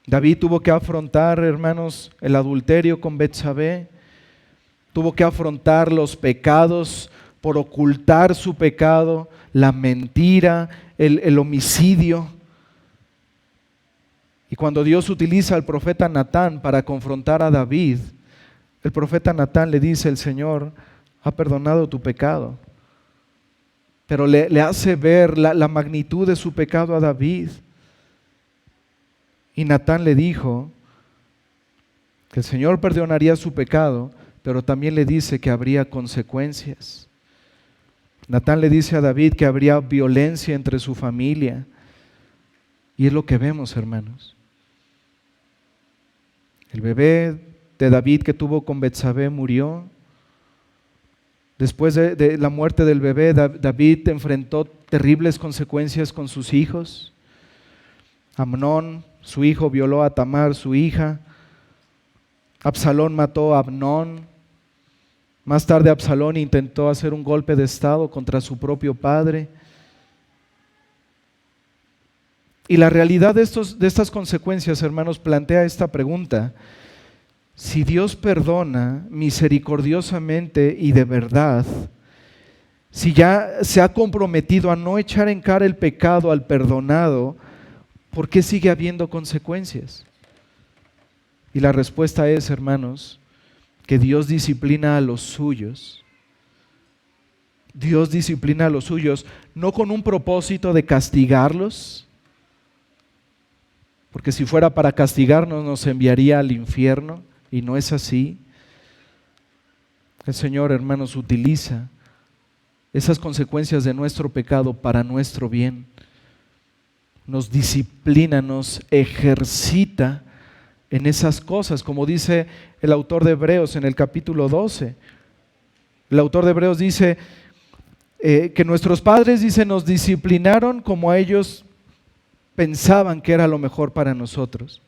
David tuvo que afrontar, hermanos, el adulterio con Betsabé, tuvo que afrontar los pecados por ocultar su pecado, la mentira, el homicidio. Y cuando Dios utiliza al profeta Natán para confrontar a David, el profeta Natán le dice: el Señor ha perdonado tu pecado. Pero le hace ver la magnitud de su pecado a David. Y Natán le dijo que el Señor perdonaría su pecado, pero también le dice que habría consecuencias. Natán le dice a David que habría violencia entre su familia. Y es lo que vemos, hermanos. El bebé de David que tuvo con Betsabé murió. Después de la muerte del bebé, David enfrentó terribles consecuencias con sus hijos. Amnón, su hijo, violó a Tamar, su hija. Absalón mató a Amnón. Más tarde Absalón intentó hacer un golpe de estado contra su propio padre. Y la realidad de estas consecuencias, hermanos, plantea esta pregunta: si Dios perdona misericordiosamente y de verdad, si ya se ha comprometido a no echar en cara el pecado al perdonado, ¿por qué sigue habiendo consecuencias? Y la respuesta es, hermanos, que Dios disciplina a los suyos. Dios disciplina a los suyos no con un propósito de castigarlos, porque si fuera para castigarnos nos enviaría al infierno. Y no es así. El Señor, hermanos, utiliza esas consecuencias de nuestro pecado para nuestro bien. Nos disciplina, nos ejercita en esas cosas, como dice el autor de Hebreos en el capítulo 12. El autor de Hebreos dice que nuestros padres, dice, nos disciplinaron como ellos pensaban que era lo mejor para nosotros.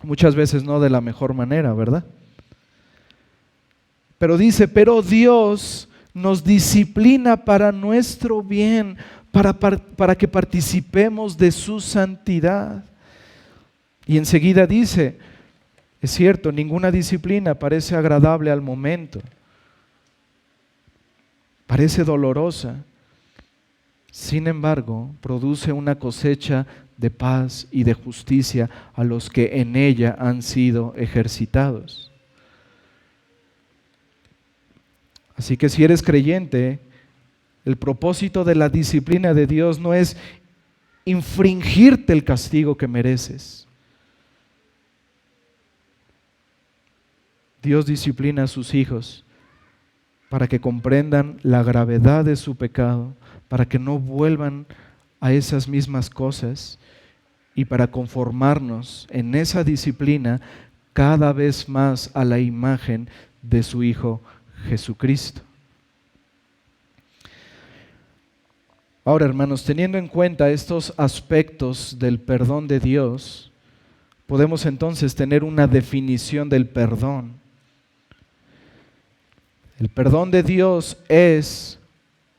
Muchas veces no de la mejor manera, ¿verdad? Pero dice, pero Dios nos disciplina para nuestro bien, para que participemos de su santidad. Y enseguida dice, Es cierto, ninguna disciplina parece agradable al momento, parece dolorosa. Sin embargo, produce una cosecha de paz y de justicia a los que en ella han sido ejercitados. Así que si eres creyente, el propósito de la disciplina de Dios no es infringirte el castigo que mereces. Dios disciplina a sus hijos para que comprendan la gravedad de su pecado, para que no vuelvan a esas mismas cosas y para conformarnos en esa disciplina cada vez más a la imagen de su Hijo Jesucristo. Ahora, hermanos, teniendo en cuenta estos aspectos del perdón de Dios, podemos entonces tener una definición del perdón. El perdón de Dios es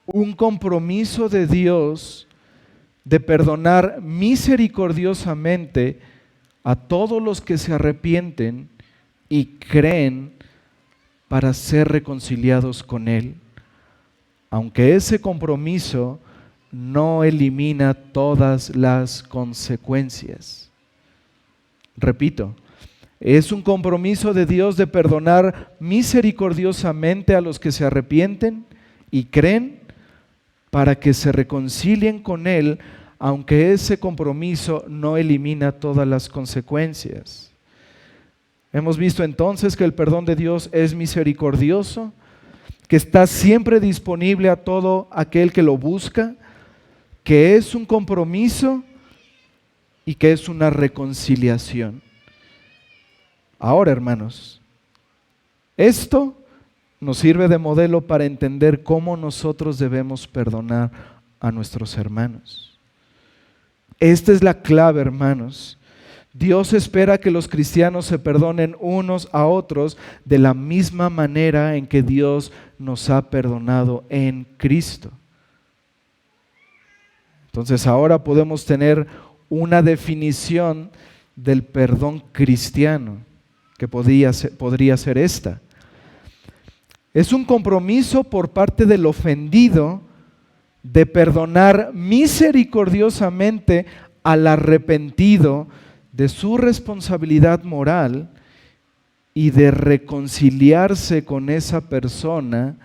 un compromiso de Dios de perdonar misericordiosamente a todos los que se arrepienten y creen para ser reconciliados con Él, aunque ese compromiso no elimina todas las consecuencias. Repito, es un compromiso de Dios de perdonar misericordiosamente a los que se arrepienten y creen para que se reconcilien con Él, aunque ese compromiso no elimina todas las consecuencias. Hemos visto entonces que el perdón de Dios es misericordioso, que está siempre disponible a todo aquel que lo busca, que es un compromiso y que es una reconciliación. Ahora, hermanos, esto nos sirve de modelo para entender cómo nosotros debemos perdonar a nuestros hermanos. Esta es la clave, hermanos. Dios espera que los cristianos se perdonen unos a otros de la misma manera en que Dios nos ha perdonado en Cristo. Entonces ahora podemos tener una definición del perdón cristiano, que podría ser esta. Es un compromiso por parte del ofendido de perdonar misericordiosamente al arrepentido de su responsabilidad moral y de reconciliarse con esa persona,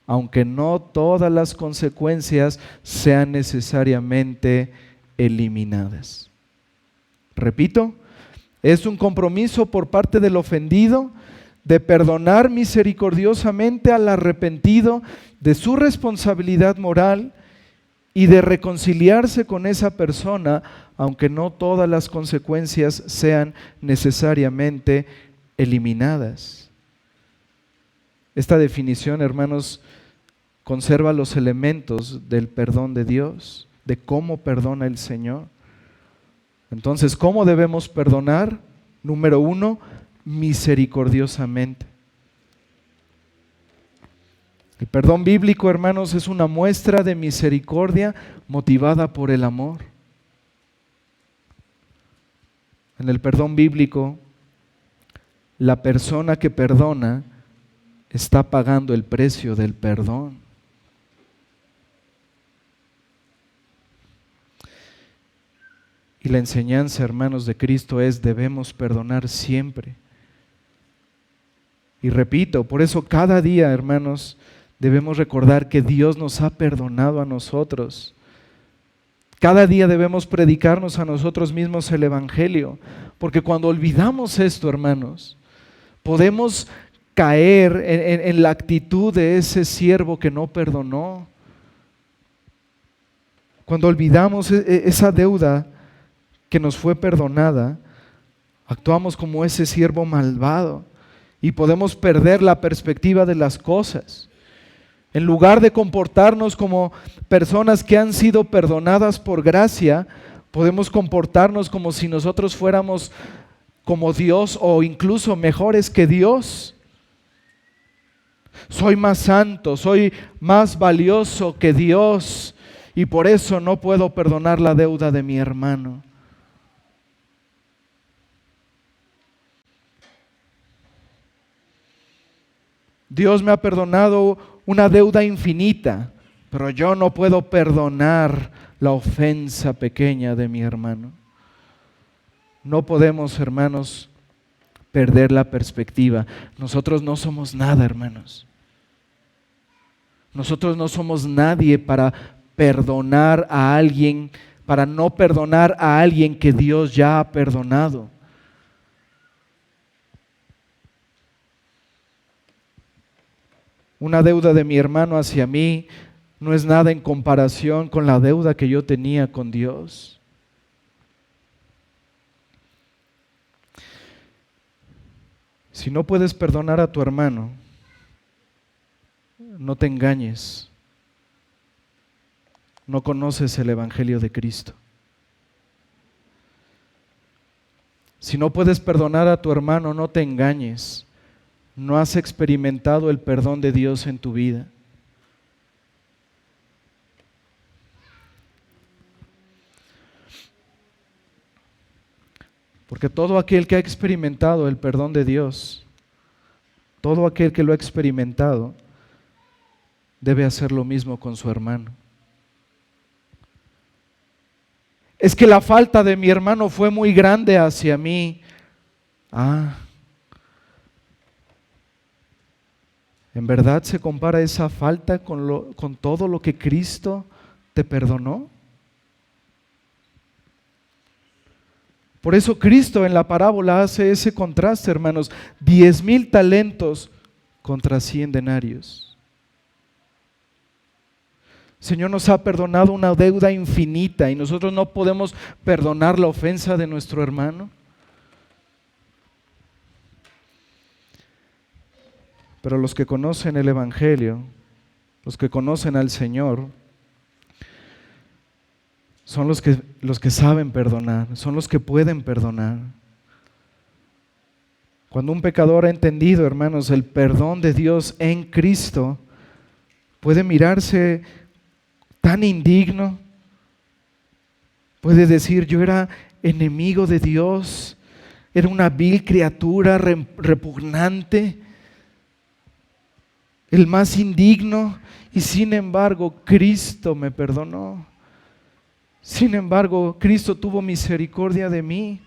aunque no todas las consecuencias sean necesariamente eliminadas. Repito, es un compromiso por parte del ofendido de perdonar misericordiosamente al arrepentido de su responsabilidad moral y de reconciliarse con esa persona, aunque no todas las consecuencias sean necesariamente eliminadas. Esta definición, hermanos, conserva los elementos del perdón de Dios, de cómo perdona el Señor. Entonces, ¿cómo debemos perdonar? Número 1, misericordiosamente. El perdón bíblico, hermanos, es una muestra de misericordia motivada por el amor. En el perdón bíblico, la persona que perdona está pagando el precio del perdón. Y la enseñanza, hermanos, de Cristo es: debemos perdonar siempre. Y repito, por eso cada día, hermanos, debemos recordar que Dios nos ha perdonado a nosotros. Cada día debemos predicarnos a nosotros mismos el Evangelio, porque cuando olvidamos esto, hermanos, podemos caer en la actitud de ese siervo que no perdonó. Cuando olvidamos esa deuda que nos fue perdonada, actuamos como ese siervo malvado y podemos perder la perspectiva de las cosas. En lugar de comportarnos como personas que han sido perdonadas por gracia, podemos comportarnos como si nosotros fuéramos como Dios o incluso mejores que Dios. Soy más santo, soy más valioso que Dios y por eso no puedo perdonar la deuda de mi hermano. Dios me ha perdonado una deuda infinita, pero yo no puedo perdonar la ofensa pequeña de mi hermano. No podemos, hermanos, perder la perspectiva. Nosotros no somos nada, hermanos. Nosotros no somos nadie para perdonar a alguien, para no perdonar a alguien que Dios ya ha perdonado. Una deuda de mi hermano hacia mí no es nada en comparación con la deuda que yo tenía con Dios. Si no puedes perdonar a tu hermano, no te engañes. No conoces el Evangelio de Cristo. Si no puedes perdonar a tu hermano, no te engañes. No has experimentado el perdón de Dios en tu vida. Porque todo aquel que ha experimentado el perdón de Dios, todo aquel que lo ha experimentado, debe hacer lo mismo con su hermano. Es que la falta de mi hermano fue muy grande hacia mí. ¿En verdad se compara esa falta con todo lo que Cristo te perdonó? Por eso Cristo en la parábola hace ese contraste, hermanos. 10,000 talentos contra 100 denarios. El Señor nos ha perdonado una deuda infinita y nosotros no podemos perdonar la ofensa de nuestro hermano. Pero los que conocen el Evangelio, los que conocen al Señor, son los que saben perdonar, son los que pueden perdonar. Cuando un pecador ha entendido, hermanos, el perdón de Dios en Cristo, puede mirarse tan indigno, puede decir: yo era enemigo de Dios, era una vil criatura repugnante, el más indigno, y sin embargo Cristo me perdonó. Sin embargo, Cristo tuvo misericordia de mí.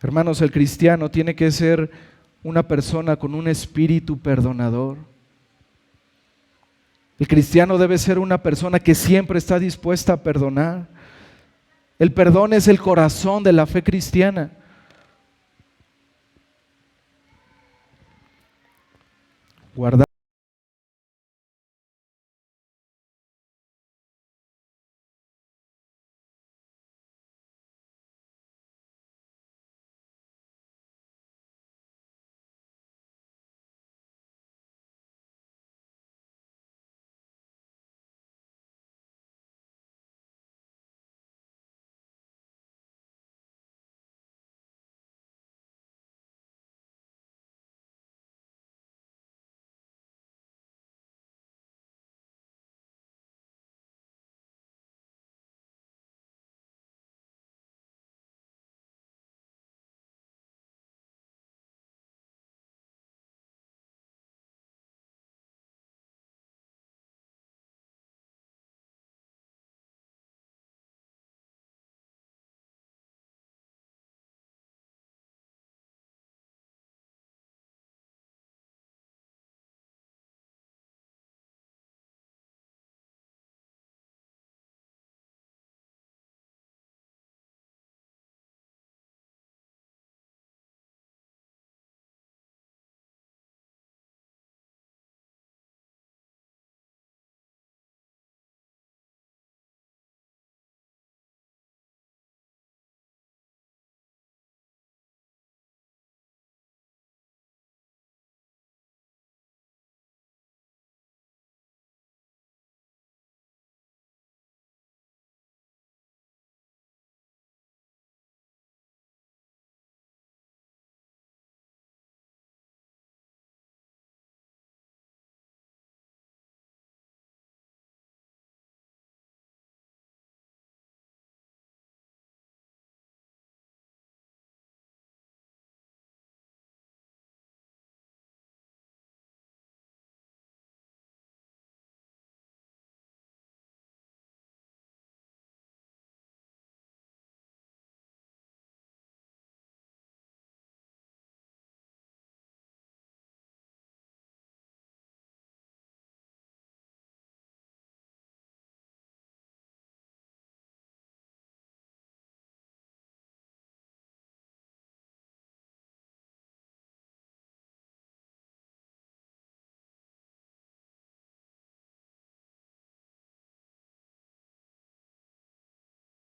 Hermanos, el cristiano tiene que ser una persona con un espíritu perdonador. El cristiano debe ser una persona que siempre está dispuesta a perdonar. El perdón es el corazón de la fe cristiana. Guardar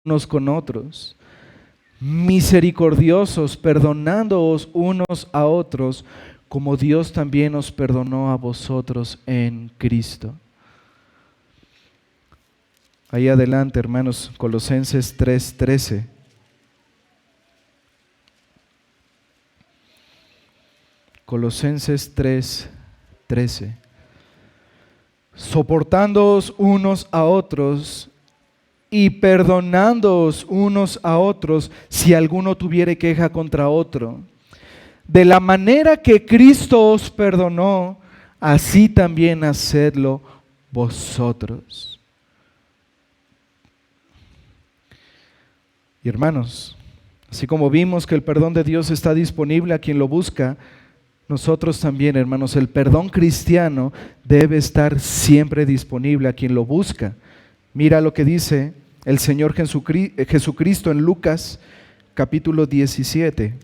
unos con otros, misericordiosos, perdonándoos unos a otros, como Dios también os perdonó a vosotros en Cristo. Ahí adelante, hermanos, Colosenses 3:13. Colosenses 3:13. Soportándoos unos a otros y perdonándoos unos a otros si alguno tuviere queja contra otro. De la manera que Cristo os perdonó, así también hacedlo vosotros. Y hermanos, así como vimos que el perdón de Dios está disponible a quien lo busca, nosotros también, hermanos, el perdón cristiano debe estar siempre disponible a quien lo busca. Mira lo que dice el Señor Jesucristo en Lucas capítulo 17.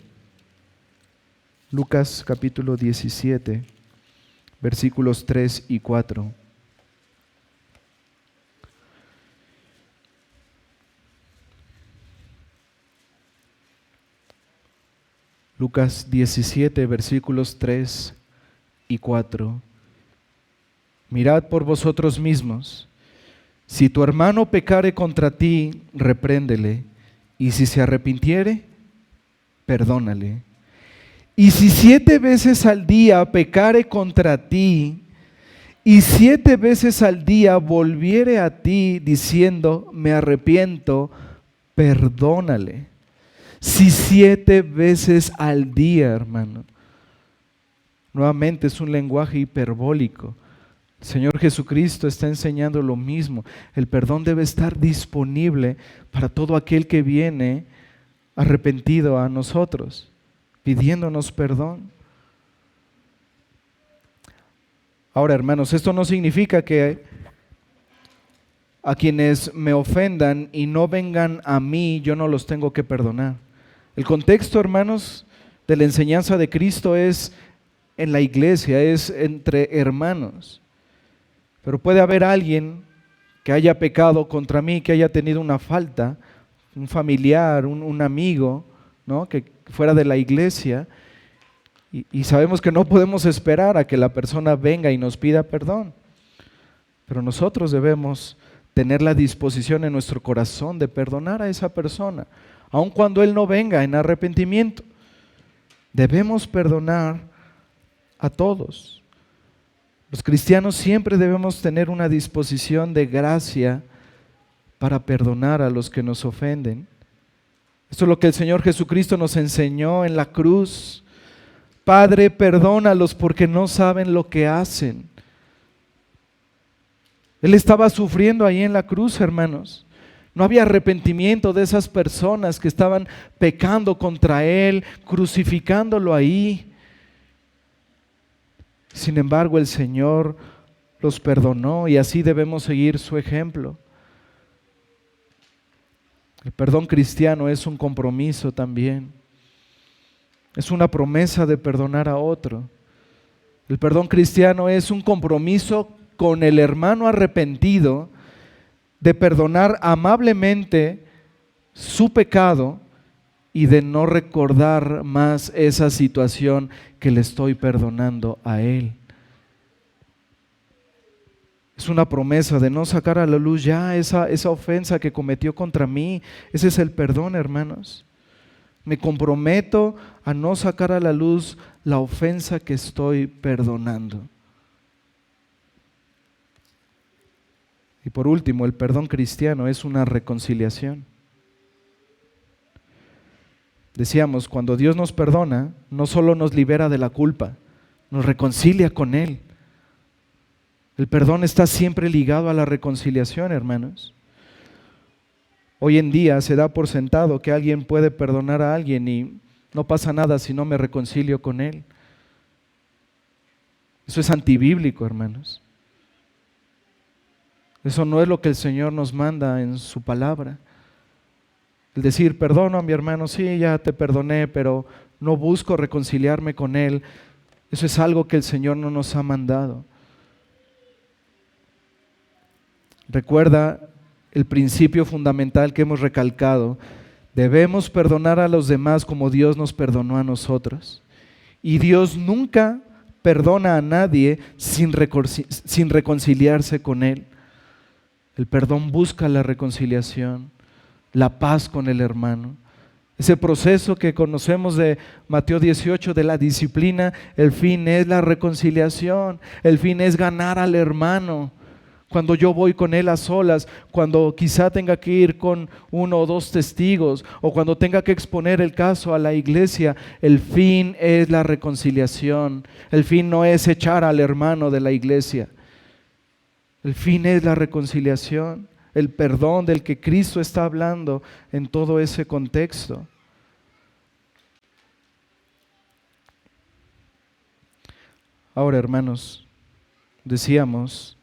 Lucas capítulo 17, versículos 3 y 4. Lucas 17, versículos 3 y 4. Mirad por vosotros mismos. Si tu hermano pecare contra ti, repréndele, y si se arrepintiere, perdónale. Y si 7 veces al día pecare contra ti, y 7 veces al día volviere a ti diciendo, me arrepiento, perdónale. Si 7 veces al día, hermano. Nuevamente es un lenguaje hiperbólico. El Señor Jesucristo está enseñando lo mismo. El perdón debe estar disponible para todo aquel que viene arrepentido a nosotros, pidiéndonos perdón. Ahora, hermanos, esto no significa que a quienes me ofendan y no vengan a mí, yo no los tengo que perdonar. El contexto, hermanos, de la enseñanza de Cristo es en la iglesia, es entre hermanos. Pero puede haber alguien que haya pecado contra mí, que haya tenido una falta, un familiar, un amigo, ¿no?, que fuera de la iglesia, y sabemos que no podemos esperar a que la persona venga y nos pida perdón. Pero nosotros debemos tener la disposición en nuestro corazón de perdonar a esa persona, aun cuando él no venga en arrepentimiento. Debemos perdonar a todos. Los cristianos siempre debemos tener una disposición de gracia para perdonar a los que nos ofenden. Esto es lo que el Señor Jesucristo nos enseñó en la cruz. Padre, perdónalos porque no saben lo que hacen. Él estaba sufriendo ahí en la cruz, hermanos. No había arrepentimiento de esas personas que estaban pecando contra Él, crucificándolo ahí. Sin embargo, el Señor los perdonó y así debemos seguir su ejemplo. El perdón cristiano es un compromiso también. Es una promesa de perdonar a otro. El perdón cristiano es un compromiso con el hermano arrepentido de perdonar amablemente su pecado y de no recordar más esa situación que le estoy perdonando a él. Es una promesa de no sacar a la luz ya esa ofensa que cometió contra mí. Ese es el perdón, hermanos. Me comprometo a no sacar a la luz la ofensa que estoy perdonando. Y por último, el perdón cristiano es una reconciliación. Decíamos, cuando Dios nos perdona, no solo nos libera de la culpa, nos reconcilia con Él. El perdón está siempre ligado a la reconciliación, hermanos. Hoy en día se da por sentado que alguien puede perdonar a alguien y no pasa nada si no me reconcilio con él. Eso es antibíblico, hermanos. Eso no es lo que el Señor nos manda en su palabra. El decir, perdono a mi hermano, sí, ya te perdoné, pero no busco reconciliarme con él. Eso es algo que el Señor no nos ha mandado. Recuerda el principio fundamental que hemos recalcado. Debemos perdonar a los demás como Dios nos perdonó a nosotros. Y Dios nunca perdona a nadie sin reconciliarse con Él. El perdón busca la reconciliación, la paz con el hermano. Ese proceso que conocemos de Mateo 18, de la disciplina, el fin es la reconciliación, el fin es ganar al hermano. Cuando yo voy con él a solas, cuando quizá tenga que ir con 1 o 2 testigos, o cuando tenga que exponer el caso a la iglesia, el fin es la reconciliación. El fin no es echar al hermano de la iglesia. El fin es la reconciliación, el perdón del que Cristo está hablando en todo ese contexto. Ahora, hermanos, decíamos,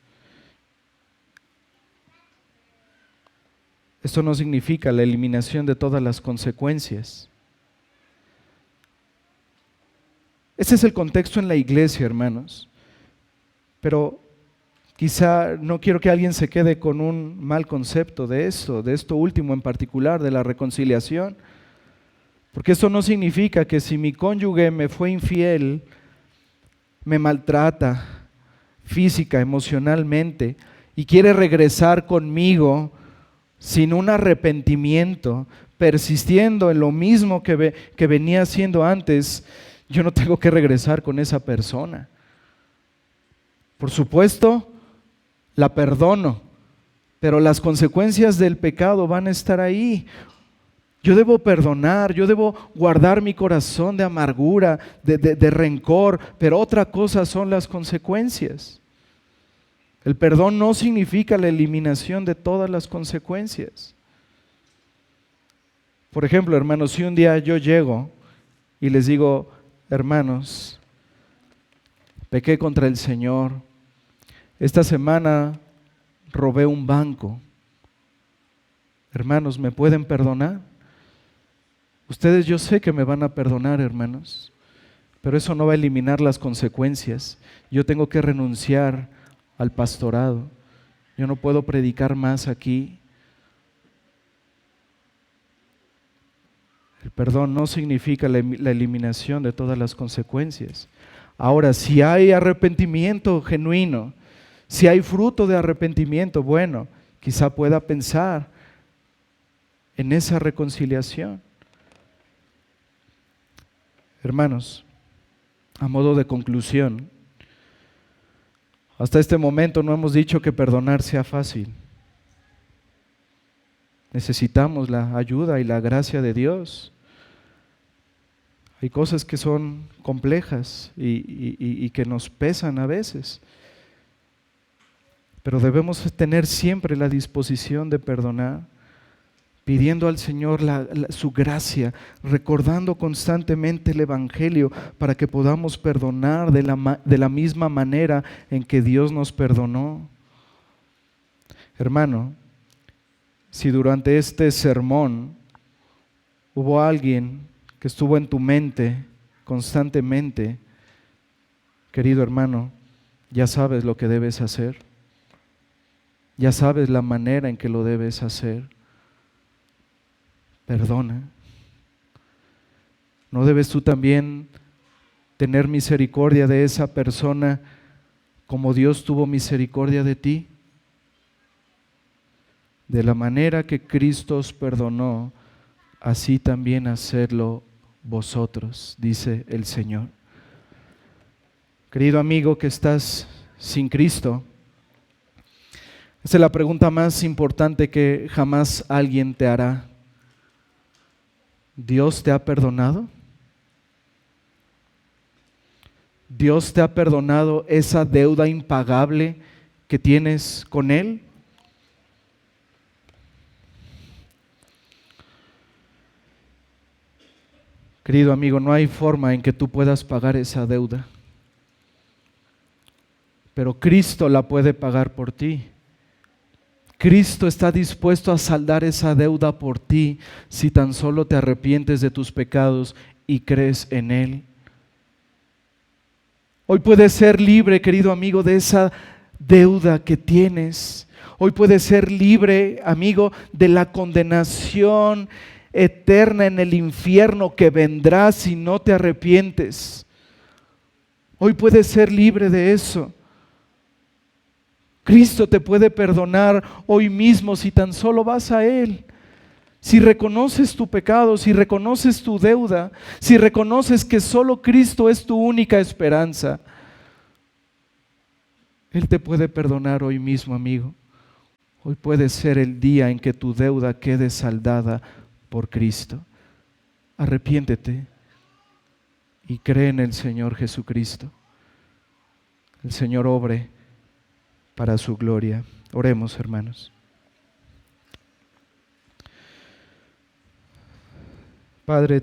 esto no significa la eliminación de todas las consecuencias. Ese es el contexto en la iglesia, hermanos. Pero quizá no quiero que alguien se quede con un mal concepto de esto último en particular, de la reconciliación. Porque eso no significa que si mi cónyuge me fue infiel, me maltrata física, emocionalmente, y quiere regresar conmigo sin un arrepentimiento, persistiendo en lo mismo que venía haciendo antes, yo no tengo que regresar con esa persona. Por supuesto, la perdono, pero las consecuencias del pecado van a estar ahí. Yo debo perdonar, yo debo guardar mi corazón de amargura, de rencor, pero otra cosa son las consecuencias. El perdón no significa la eliminación de todas las consecuencias. Por ejemplo, hermanos, si un día yo llego y les digo, hermanos, pequé contra el Señor, esta semana robé un banco, hermanos, ¿me pueden perdonar? Ustedes yo sé que me van a perdonar, hermanos, pero eso no va a eliminar las consecuencias. Yo tengo que renunciar al pastorado. Yo no puedo predicar más aquí. El perdón no significa la eliminación de todas las consecuencias. Ahora, si hay arrepentimiento genuino, si hay fruto de arrepentimiento, bueno, quizá pueda pensar en esa reconciliación. Hermanos, a modo de conclusión, hasta este momento no hemos dicho que perdonar sea fácil. Necesitamos la ayuda y la gracia de Dios. Hay cosas que son complejas y que nos pesan a veces, pero debemos tener siempre la disposición de perdonar, pidiendo al Señor su gracia, recordando constantemente el Evangelio para que podamos perdonar de la misma manera en que Dios nos perdonó. Hermano, si durante este sermón hubo alguien que estuvo en tu mente constantemente, querido hermano, ya sabes lo que debes hacer, ya sabes la manera en que lo debes hacer. Perdona. ¿No debes tú también tener misericordia de esa persona como Dios tuvo misericordia de ti? De la manera que Cristo os perdonó, así también hacedlo vosotros, dice el Señor. Querido amigo que estás sin Cristo, esta es la pregunta más importante que jamás alguien te hará. ¿Dios te ha perdonado? ¿Dios te ha perdonado esa deuda impagable que tienes con Él? Querido amigo, no hay forma en que tú puedas pagar esa deuda, pero Cristo la puede pagar por ti. Cristo está dispuesto a saldar esa deuda por ti si tan solo te arrepientes de tus pecados y crees en Él. Hoy puedes ser libre, querido amigo, de esa deuda que tienes. Hoy puedes ser libre, amigo, de la condenación eterna en el infierno que vendrá si no te arrepientes. Hoy puedes ser libre de eso. Cristo te puede perdonar hoy mismo si tan solo vas a Él. Si reconoces tu pecado, si reconoces tu deuda, si reconoces que solo Cristo es tu única esperanza, Él te puede perdonar hoy mismo, amigo. Hoy puede ser el día en que tu deuda quede saldada por Cristo. Arrepiéntete y cree en el Señor Jesucristo. El Señor obre para su gloria. Oremos, hermanos. Padre,